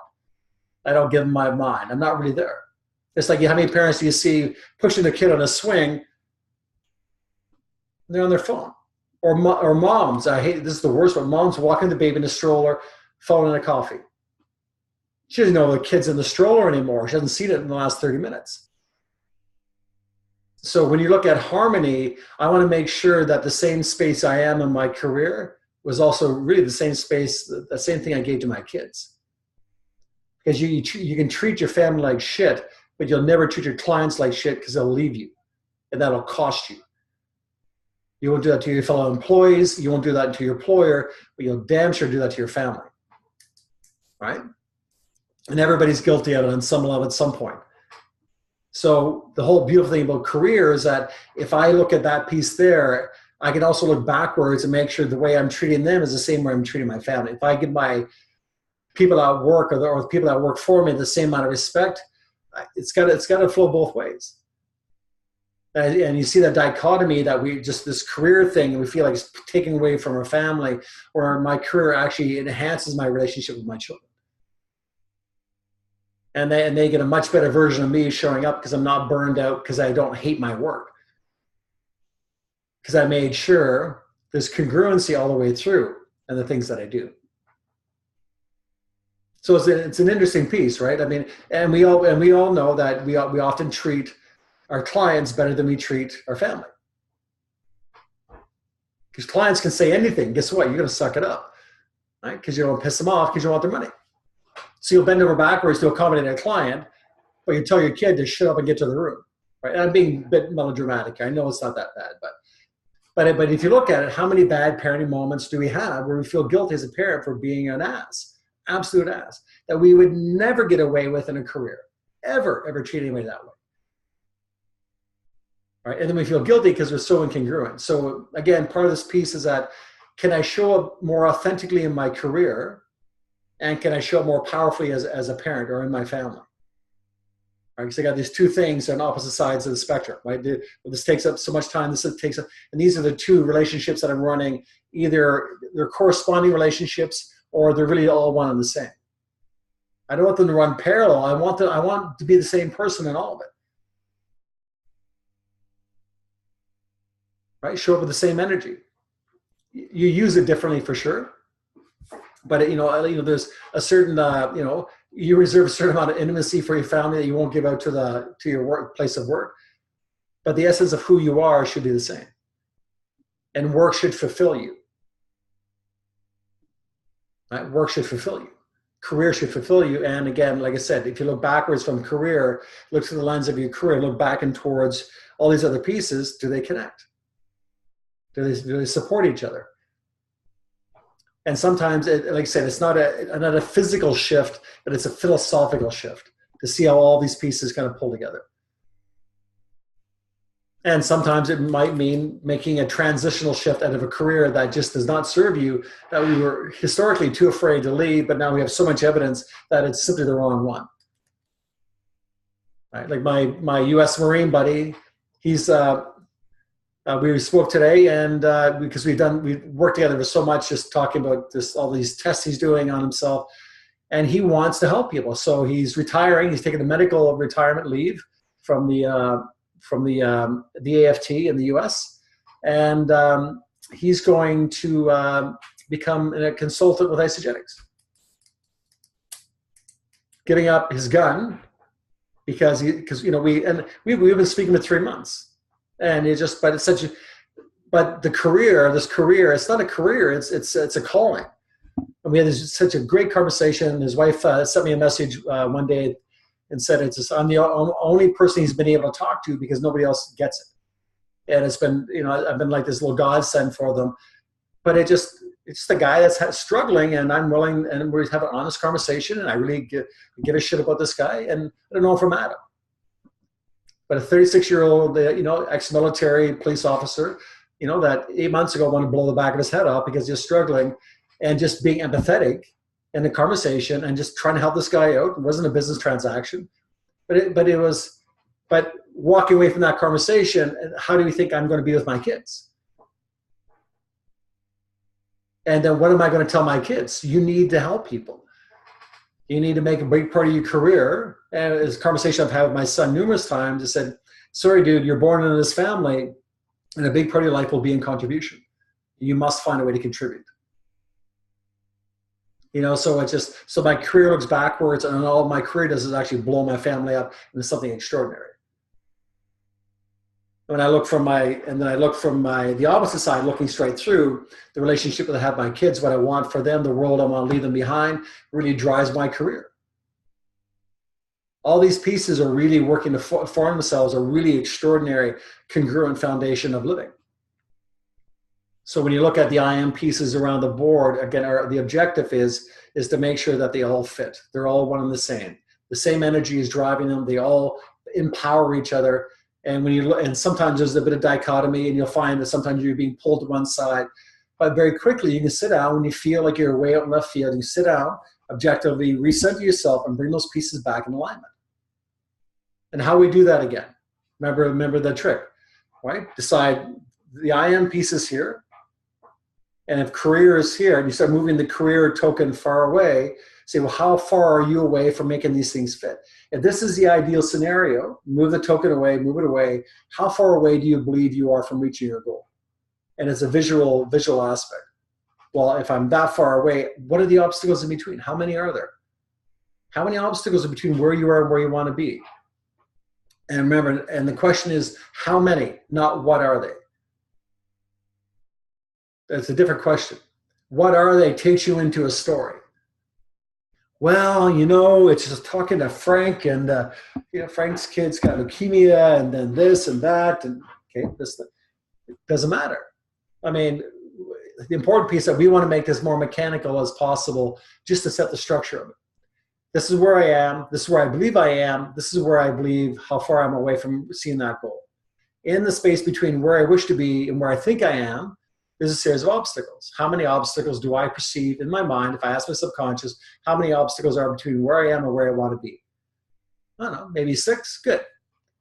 I don't give them my mind. I'm not really there. It's like, how many parents do you see pushing their kid on a swing? They're on their phone. Or moms. This is the worst one. Moms walking the baby in a stroller, phone and a coffee. She doesn't know the kid's in the stroller anymore. She hasn't seen it in the last 30 minutes. So when you look at harmony, I want to make sure that the same space I am in my career was also really the same space, the same thing I gave to my kids. Because you can treat your family like shit, but you'll never treat your clients like shit because they'll leave you. And that'll cost you. You won't do that to your fellow employees. You won't do that to your employer, but you'll damn sure do that to your family. Right? And everybody's guilty of it on some level at some point. So the whole beautiful thing about career is that if I look at that piece there, I can also look backwards and make sure the way I'm treating them is the same way I'm treating my family. If I give my people at work or the people that work for me the same amount of respect, it's got to flow both ways. And you see that dichotomy that this career thing, we feel like it's taking away from our family, or my career actually enhances my relationship with my children. And they get a much better version of me showing up because I'm not burned out because I don't hate my work. Because I made sure there's congruency all the way through and the things that I do. So it's an interesting piece, right? I mean, and we all know that we often treat our clients better than we treat our family. Because clients can say anything. Guess what? You're going to suck it up, right? Because you don't piss them off because you want their money. So you'll bend over backwards to accommodate a client, but you tell your kid to shut up and get to the room, right? And I'm being a bit melodramatic. I know it's not that bad, but if you look at it, how many bad parenting moments do we have where we feel guilty as a parent for being an ass, absolute ass, that we would never get away with in a career, ever treat anybody that way, right? And then we feel guilty because we're so incongruent. So again, part of this piece is that, can I show up more authentically in my career, and can I show up more powerfully as a parent or in my family? Right? Because I got these two things on opposite sides of the spectrum, right? This takes up so much time, this takes up, and these are the two relationships that I'm running. Either they're corresponding relationships or they're really all one and the same. I don't want them to run parallel. I want to be the same person in all of it. Right? Show up with the same energy. You use it differently for sure. But there's a certain you reserve a certain amount of intimacy for your family that you won't give out to your workplace of work. But the essence of who you are should be the same. And work should fulfill you. Right? Work should fulfill you. Career should fulfill you. And again, like I said, if you look backwards from career, look through the lens of your career, look back and towards all these other pieces, do they connect? Do they support each other? And sometimes, like I said, it's not a physical shift, but it's a philosophical shift to see how all these pieces kind of pull together. And sometimes it might mean making a transitional shift out of a career that just does not serve you, that we were historically too afraid to leave, but now we have so much evidence that it's simply the wrong one. Right? Like my U.S. Marine buddy, he's we spoke today, and because we worked together for so much, just talking about all these tests he's doing on himself, and he wants to help people. So he's retiring. He's taking a medical retirement leave from the AFT in the U.S., and he's going to become a consultant with Isagenix, giving up his gun because we've been speaking for 3 months. And but the career, it's not a career, it's a calling. And we had such a great conversation. His wife sent me a message one day and said, I'm the only person he's been able to talk to because nobody else gets it. And it's been, I've been like this little godsend for them. But it's just a guy that's struggling, and I'm willing, and we have an honest conversation, and I really give a shit about this guy, and I don't know if I'm at him. But a 36-year-old, ex-military police officer, that 8 months ago wanted to blow the back of his head off because he's struggling, and just being empathetic in the conversation and just trying to help this guy out. It wasn't a business transaction, but walking away from that conversation, how do you think I'm going to be with my kids? And then what am I going to tell my kids? You need to help people. You need to make a big part of your career. And it's a conversation I've had with my son numerous times. I said, sorry, dude, you're born into this family, and a big part of your life will be in contribution. You must find a way to contribute. So my career looks backwards, and all my career does is actually blow my family up into something extraordinary. When I look from the opposite side, looking straight through the relationship that I have with my kids, what I want for them, the world I want to leave them behind, really drives my career. All these pieces are really working to form themselves a really extraordinary, congruent foundation of living. So when you look at the IM pieces around the board, again, the objective is to make sure that they all fit. They're all one and the same. The same energy is driving them. They all empower each other. And and sometimes there's a bit of dichotomy, and you'll find that sometimes you're being pulled to one side. But very quickly, you can sit down when you feel like you're way out in left field. You sit down, objectively recenter yourself, and bring those pieces back in alignment. And how we do that again? Remember the trick, right? Decide the IM piece is here, and if career is here, and you start moving the career token far away, say, well, how far are you away from making these things fit? If this is the ideal scenario, move the token away, move it away. How far away do you believe you are from reaching your goal? And it's a visual aspect. Well, if I'm that far away, what are the obstacles in between? How many are there? How many obstacles are between where you are and where you want to be? And remember, and the question is, how many, not what are they? That's a different question. What are they takes you into a story. Well, it's just talking to Frank, and Frank's kid's got leukemia, and then this and that, and okay, this it doesn't matter. I mean, the important piece that we want to make this more mechanical as possible, just to set the structure of it. This is where I am. This is where I believe I am. This is where I believe how far I'm away from seeing that goal. In the space between where I wish to be and where I think I am, there's a series of obstacles. How many obstacles do I perceive in my mind? If I ask my subconscious, how many obstacles are between where I am and where I want to be? I don't know, maybe 6. Good.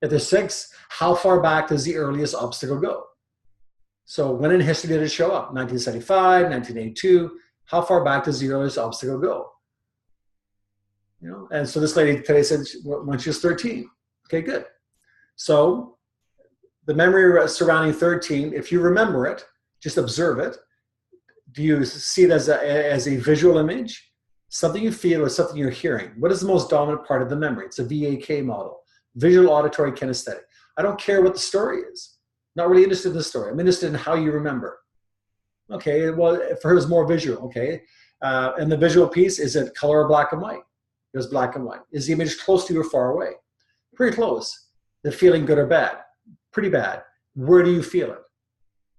If there's 6, how far back does the earliest obstacle go? So when in history did it show up? 1975, 1982. How far back does the earliest obstacle go? And so this lady today said when she was 13. Okay, good. So the memory surrounding 13, if you remember it, just observe it. Do you see it as a visual image? Something you feel or something you're hearing? What is the most dominant part of the memory? It's a VAK model, visual, auditory, kinesthetic. I don't care what the story is. Not really interested in the story. I'm interested in how you remember. Okay, well, for her it's more visual, okay? And the visual piece, is it color or black and white? It was black and white. Is the image close to you or far away? Pretty close. The feeling good or bad? Pretty bad. Where do you feel it?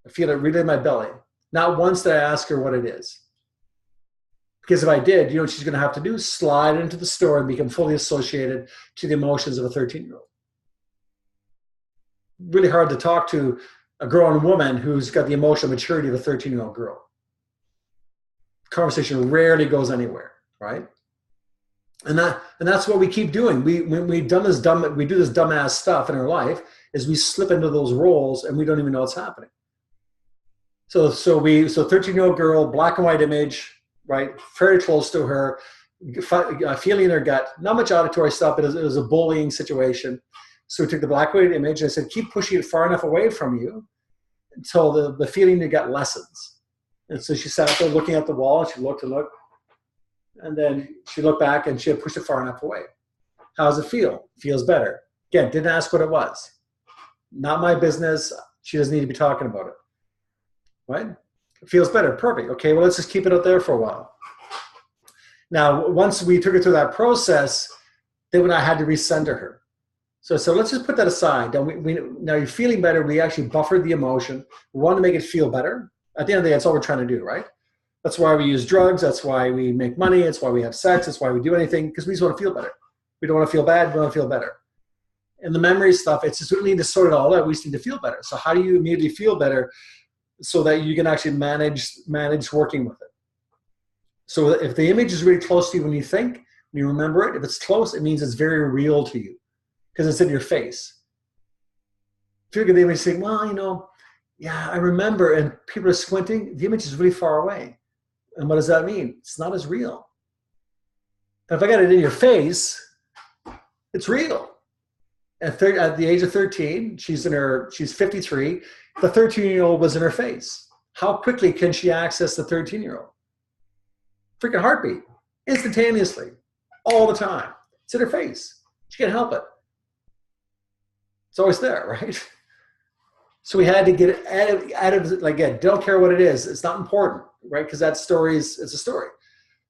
I feel it really in my belly. Not once did I ask her what it is. Because if I did, what she's going to have to do? Slide into the story and become fully associated to the emotions of a 13-year-old. Really hard to talk to a grown woman who's got the emotional maturity of a 13-year-old girl. Conversation rarely goes anywhere, right? And that's what we keep doing. When we do this dumbass stuff in our life, is we slip into those roles and we don't even know what's happening. So 13-year-old girl, black and white image, right? Very close to her, feeling in her gut. Not much auditory stuff, but it was a bullying situation. So we took the black and white image and I said, keep pushing it far enough away from you until the feeling in your gut lessens. And so she sat up there looking at the wall, and she looked and looked. And then she looked back and she had pushed it far enough away. How does it feel? Feels better. Again, didn't ask what it was. Not my business. She doesn't need to be talking about it. Right? It feels better. Perfect. Okay, well, let's just keep it out there for a while. Now, once we took her through that process, then when I had to recenter her. So let's just put that aside. Now you're feeling better. We actually buffered the emotion. We want to make it feel better. At the end of the day, that's all we're trying to do, right? That's why we use drugs. That's why we make money. It's why we have sex. It's why we do anything, because we just want to feel better. We don't want to feel bad. We want to feel better. And the memory stuff, it's just we need to sort it all out. We just need to feel better. So how do you immediately feel better so that you can actually manage working with it? So if the image is really close to you when you think, when you remember it, if it's close, it means it's very real to you because it's in your face. If you look at the image and say, well, yeah, I remember, and people are squinting, the image is really far away. And what does that mean? It's not as real. But if I got it in your face, it's real. At the age of 13, she's 53. The 13-year-old was in her face. How quickly can she access the 13-year-old? Freaking heartbeat, instantaneously, all the time. It's in her face. She can't help it. It's always there, right? So we had to get it out of again, don't care what it is. It's not important, right? Because that story it's a story.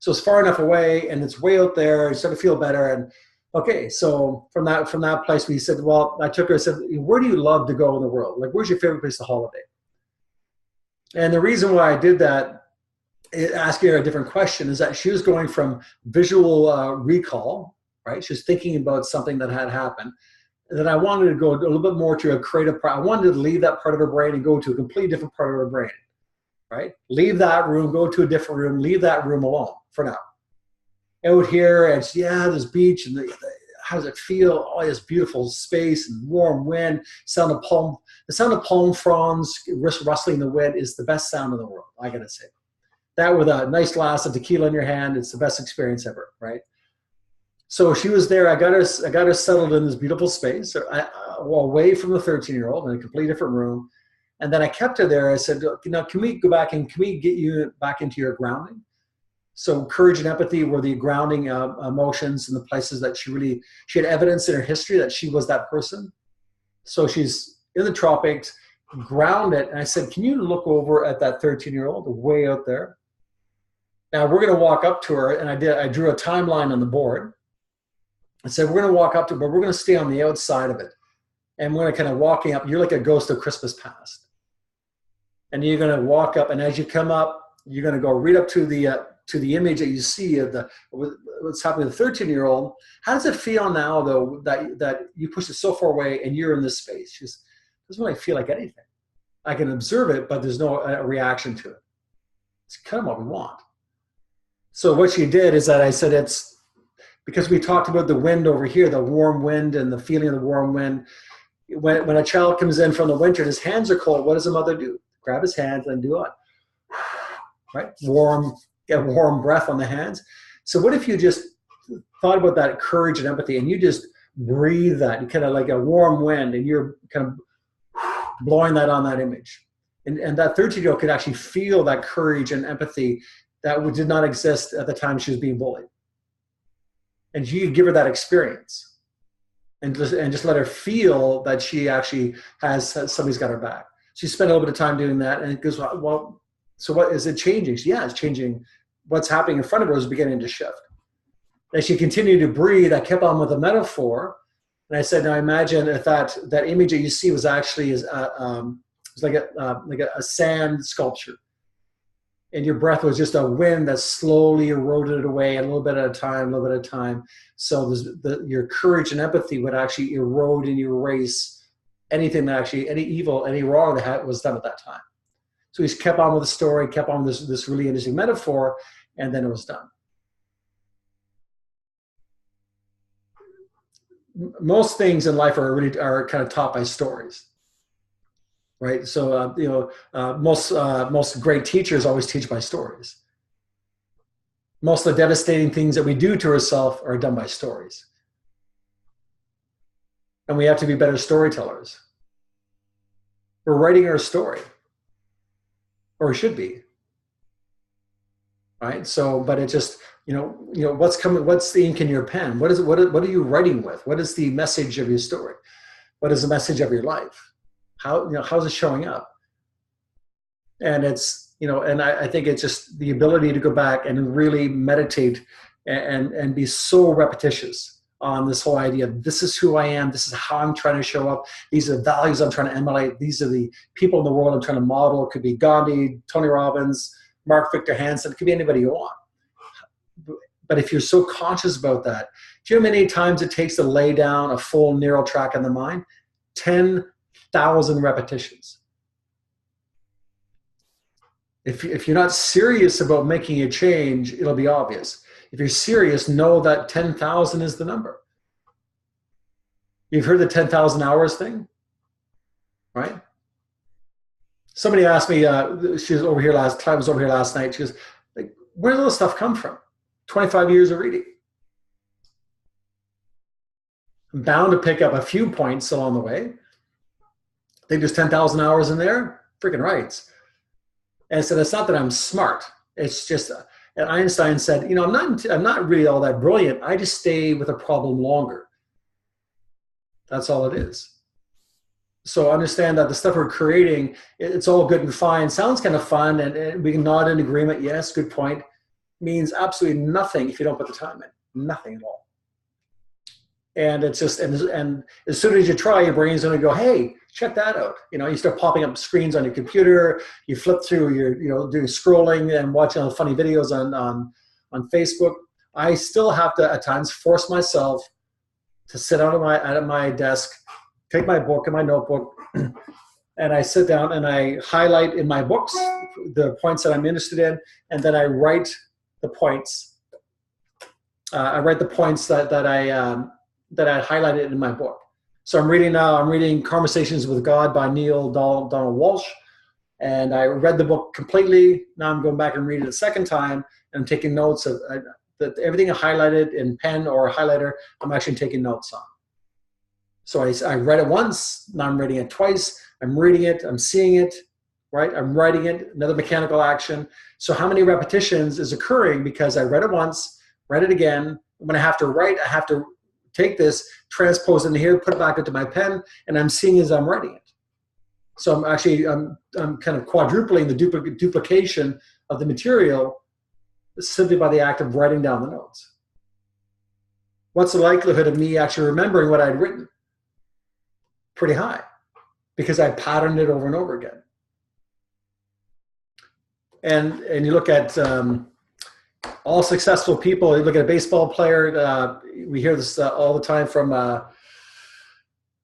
So it's far enough away and it's way out there. You start to feel better. And okay, so from that place, we said, well, I took her and said, where do you love to go in the world? Like, where's your favorite place to holiday? And the reason why I did that, asking her a different question, is that she was going from visual recall, right? She was thinking about something that had happened. And then I wanted to go a little bit more to a creative part. I wanted to leave that part of her brain and go to a completely different part of her brain, right? Leave that room, go to a different room, leave that room alone for now. Out here, and there's beach, and how does it feel? Oh, this beautiful space and warm wind, the sound of palm fronds rustling in the wind is the best sound in the world, I gotta say. That with a nice glass of tequila in your hand, it's the best experience ever, right? So she was there. I got her settled in this beautiful space, away from the 13-year-old in a completely different room. And then I kept her there. I said, can we go back and can we get you back into your grounding? So courage and empathy were the grounding emotions in the places that she had evidence in her history that she was that person. So she's in the tropics, grounded. And I said, can you look over at that 13-year-old way out there? Now we're going to walk up to her. And I drew a timeline on the board. I said, we're going to walk up to her, but we're going to stay on the outside of it. And we're going to kind of walking up. You're like a ghost of Christmas past. And you're going to walk up. And as you come up, you're going to go right up to the image that you see of what's happening to the 13-year-old. How does it feel now, though, that you pushed it so far away and you're in this space? She goes, doesn't really feel like anything. I can observe it, but there's no reaction to it. It's kind of what we want. So what she did is that I said, it's because we talked about the wind over here, the warm wind and the feeling of the warm wind. When a child comes in from the winter and his hands are cold, what does the mother do? Grab his hands and do what? Right? Get warm breath on the hands. So what if you just thought about that courage and empathy and you just breathe that, you kind of like a warm wind and you're kind of blowing that on that image. And that 13-year-old could actually feel that courage and empathy that did not exist at the time she was being bullied. And you could give her that experience and just let her feel that she actually somebody's got her back. She spent a little bit of time doing that, and it goes, well, so what is it changing? Yeah, it's changing. What's happening in front of her is beginning to shift. As she continued to breathe, I kept on with a metaphor, and I said, now imagine if that image that you see was actually like a sand sculpture, and your breath was just a wind that slowly eroded away a little bit at a time, So your courage and empathy would actually erode and erase anything that actually, any evil, any wrong that was done at that time. So he's kept on with the story, kept on with this really interesting metaphor, and then it was done. Most things in life are kind of taught by stories, right? So most great teachers always teach by stories. Most of the devastating things that we do to ourselves are done by stories, and we have to be better storytellers. We're writing our story, or should be, right? So, but it just, what's coming, what's the ink in your pen? What are you writing with? What is the message of your story? What is the message of your life? How's it showing up? And it's, and I think it's just the ability to go back and really meditate and be so repetitious on this whole idea of this is who I am, this is how I'm trying to show up, these are the values I'm trying to emulate, these are the people in the world I'm trying to model. It could be Gandhi, Tony Robbins, Mark Victor Hansen, it could be anybody you want. But if you're so conscious about that, do you know how many times it takes to lay down a full neural track in the mind? 10,000 repetitions. If you're not serious about making a change, it'll be obvious. If you're serious, know that 10,000 is the number. You've heard the 10,000 hours thing, right? Somebody asked me, she was over here last night. She goes, like, where does all this stuff come from? 25 years of reading. I'm bound to pick up a few points along the way. I think there's 10,000 hours in there. Freaking rights. And I said, it's not that I'm smart. It's just, and Einstein said, I'm not really all that brilliant. I just stay with a problem longer. That's all it is. So understand that the stuff we're creating, it's all good and fine. Sounds kind of fun, and we can nod in agreement. Yes, good point. Means absolutely nothing if you don't put the time in. Nothing at all. And it's just, and as soon as you try, your brain's going to go, hey, check that out. You start popping up screens on your computer. You flip through doing scrolling and watching all the funny videos on Facebook. I still have to at times force myself to sit out at my desk, take my book and my notebook, and I sit down and I highlight in my books the points that I'm interested in, and then I write the points. I write the points that I highlighted in my book. So I'm reading Conversations with God by Neale Donald Walsch. And I read the book completely. Now I'm going back and reading it a second time. And I'm taking notes of everything I highlighted in pen or a highlighter, I'm actually taking notes on. So I read it once. Now I'm reading it twice. I'm reading it. I'm seeing it. right? I'm writing it, another mechanical action. So how many repetitions is occurring because I read it once, read it again. When I have to write, I have to take this, transpose it in here, put it back into my pen, and I'm seeing as I'm writing it. So I'm actually, I'm kind of quadrupling the duplication of the material simply by the act of writing down the notes. What's the likelihood of me actually remembering what I'd written? Pretty high, because I patterned it over and over again. And you look at all successful people. You look at a baseball player. We hear this all the time from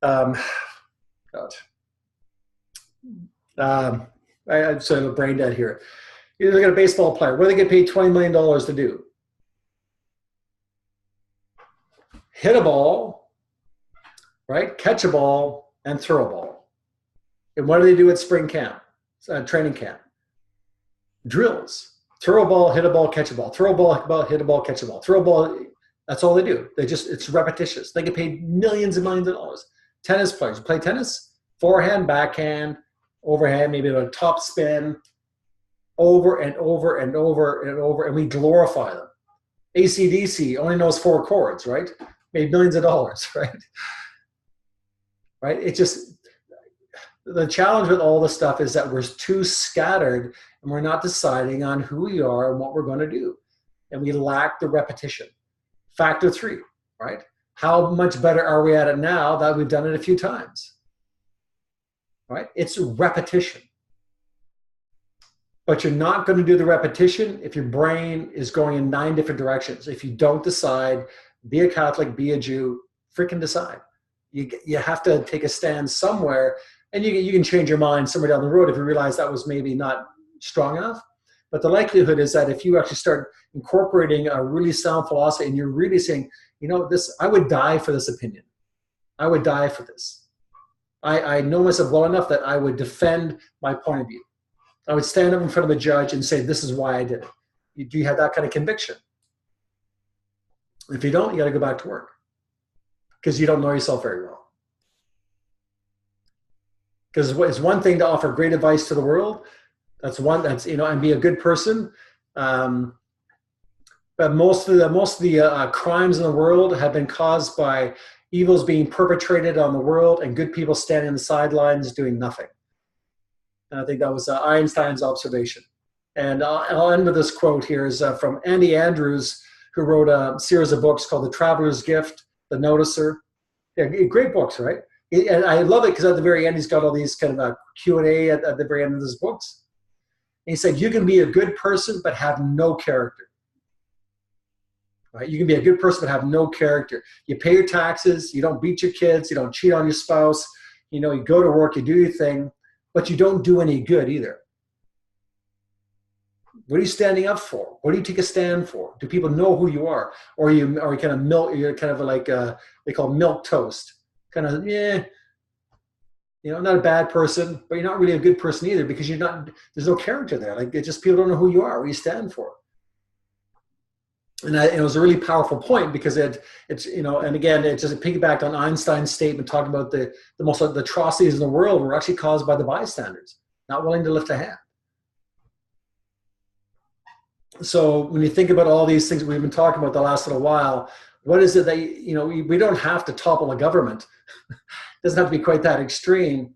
I'm sort of brain dead here. You look at a baseball player. What do they get paid $20 million to do? Hit a ball, right? Catch a ball and throw a ball. And what do they do at spring camp, training camp? Drills. Throw a ball, hit a ball, catch a ball. Throw a ball, hit a ball, catch a ball. Throw a ball. That's all they do. It's repetitious. They get paid millions and millions of dollars. Tennis players play tennis, forehand, backhand, overhand, maybe a top spin, over and over and over and over, and we glorify them. AC/DC only knows 4 chords, right? Made millions of dollars, right? Right? It just, the challenge with all this stuff is that we're too scattered and we're not deciding on who we are and what we're going to do. And we lack the repetition. Factor 3, right? How much better are we at it now that we've done it a few times? Right? It's repetition. But you're not going to do the repetition if your brain is going in 9 different directions. If you don't decide, be a Catholic, be a Jew, freaking decide. You have to take a stand somewhere, and you can change your mind somewhere down the road if you realize that was maybe not strong enough. But the likelihood is that if you actually start incorporating a really sound philosophy and you're really saying, you know, this, I would die for this opinion. I would die for this. I know myself well enough that I would defend my point of view. I would stand up in front of a judge and say, this is why I did it. Do you have that kind of conviction? If you don't, you got to go back to work because you don't know yourself very well. Because it's one thing to offer great advice to the world. And be a good person. But most of the crimes in the world have been caused by evils being perpetrated on the world and good people standing on the sidelines doing nothing. And I think that was Einstein's observation. And I'll end with this quote here is from Andy Andrews, who wrote a series of books called The Traveler's Gift, The Noticer. Yeah, great books, right? And I love it because at the very end, he's got all these kind of Q&A at the very end of his books. And he said, you can be a good person but have no character. Right? You can be a good person but have no character. You pay your taxes, you don't beat your kids, you don't cheat on your spouse, you go to work, you do your thing, but you don't do any good either. What are you standing up for? What do you take a stand for? Do people know who you are? Or are you kind of you're kind of like they call milk toast. Kind of, not a bad person, but you're not really a good person either because there's no character there. Like, it's just people don't know who you are, what you stand for. And it was a really powerful point because and again, it just piggybacked on Einstein's statement talking about the most of the atrocities in the world were actually caused by the bystanders, not willing to lift a hand. So when you think about all these things we've been talking about the last little while, what is it that, we don't have to topple a government. It doesn't have to be quite that extreme.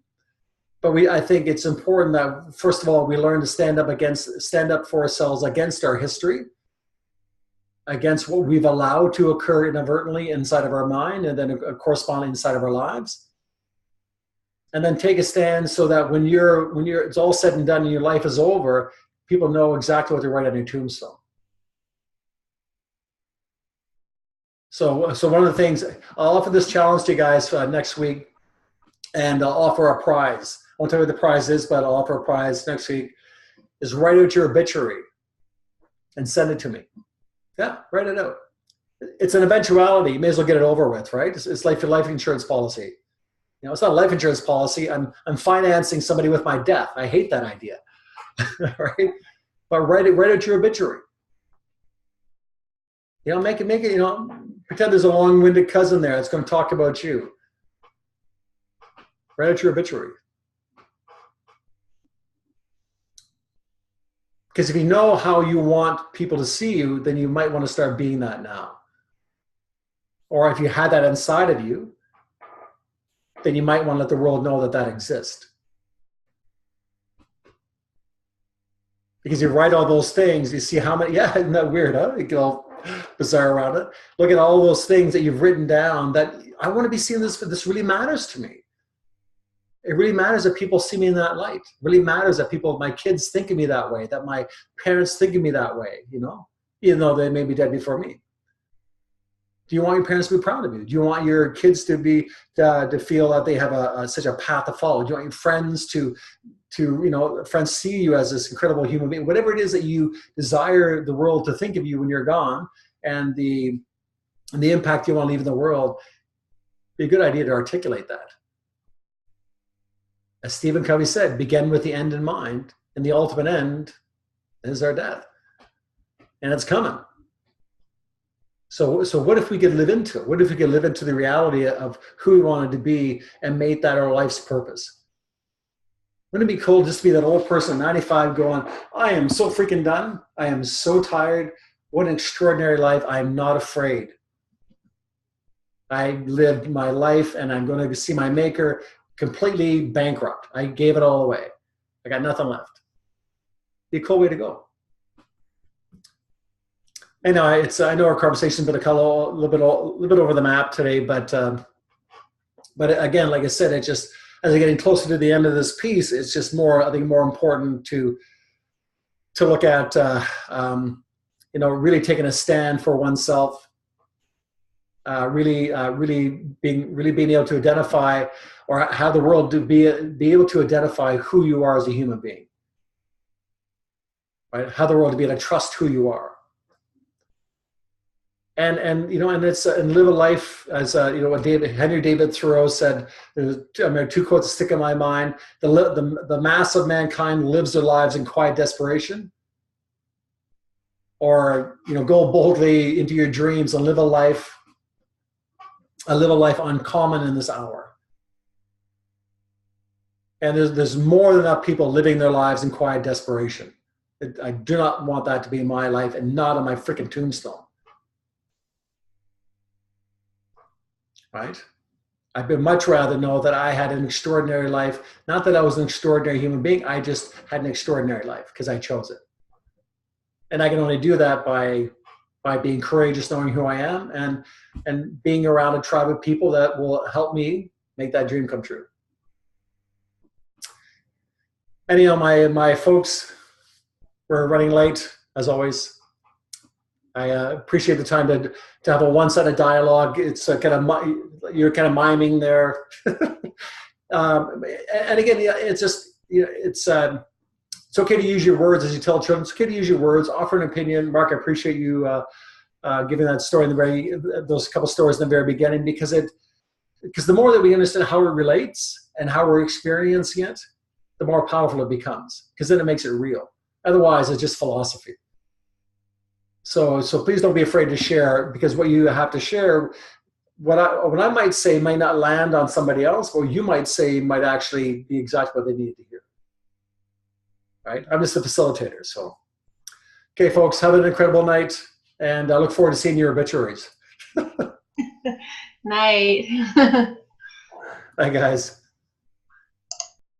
But I think it's important that, first of all, we learn to stand up for ourselves against our history, against what we've allowed to occur inadvertently inside of our mind and then corresponding inside of our lives. And then take a stand so that when it's all said and done and your life is over, people know exactly what to write on your tombstone. So one of the things, I'll offer this challenge to you guys next week, and I'll offer a prize. I won't tell you what the prize is, but I'll offer a prize next week, is write out your obituary and send it to me. Yeah, write it out. It's an eventuality. You may as well get it over with, right? It's like your life insurance policy. It's not a life insurance policy. I'm financing somebody with my death. I hate that idea. Right? But write out your obituary. Make it, pretend there's a long-winded cousin there that's going to talk about you. Write out your obituary. Because if you know how you want people to see you, then you might want to start being that now. Or if you had that inside of you, then you might want to let the world know that that exists. Because you write all those things, you see how many, yeah, isn't that weird, huh? You get all bizarre around it. Look at all those things that you've written down that I want to be seeing this, this really matters to me. It really matters that people see me in that light. It really matters that people, my kids think of me that way, that my parents think of me that way, you know, even though they may be dead before me. Do you want your parents to be proud of you? Do you want your kids to be, to feel that they have such a path to follow? Do you want your friends to, you know, friends see you as this incredible human being? Whatever it is that you desire the world to think of you when you're gone, and the impact you want to leave in the world, it'd be a good idea to articulate that. As Stephen Covey said, begin with the end in mind, and the ultimate end is our death. And it's coming. So what if we could live into it? What if we could live into the reality of who we wanted to be and make that our life's purpose? Wouldn't it be cool just to be that old person, 95, going, I am so freaking done. I am so tired. What an extraordinary life. I am not afraid. I lived my life and I'm going to see my maker completely bankrupt. I gave it all away. I got nothing left. Be a cool way to go. I know I know our conversation's been a little bit over the map today, but again, like I said, it just, as I'm getting closer to the end of this piece, it's just more, I think, more important to look at, you know, really taking a stand for oneself, really being able to identify, or have the world to be able to identify who you are as a human being, right? How the world to be able to trust who you are. And you know, and it's and live a life as you know what Henry David Thoreau said. There's two quotes that stick in my mind: the mass of mankind lives their lives in quiet desperation, or you know, go boldly into your dreams and live a life uncommon in this hour. And there's more than enough people living their lives in quiet desperation. I do not want that to be my life, and not on my freaking tombstone. Right? I'd much rather know that I had an extraordinary life, not that I was an extraordinary human being, I just had an extraordinary life because I chose it. And I can only do that by being courageous, knowing who I am, and being around a tribe of people that will help me make that dream come true. And you know, my folks, we're running late, as always. I appreciate the time to have a one-sided dialogue. It's you're kind of miming there, and again, it's just, you know, it's okay to use your words as you tell children. It's okay to use your words, offer an opinion. Mark, I appreciate you giving that story those couple stories in the very beginning, because the more that we understand how it relates and how we're experiencing it, the more powerful it becomes, because then it makes it real. Otherwise, it's just philosophy. So please don't be afraid to share, because what you have to share, what I might say might not land on somebody else, or you might say might actually be exactly what they need to hear. Right? I'm just a facilitator. So, okay, folks, have an incredible night, and I look forward to seeing your obituaries. Night. Bye, guys.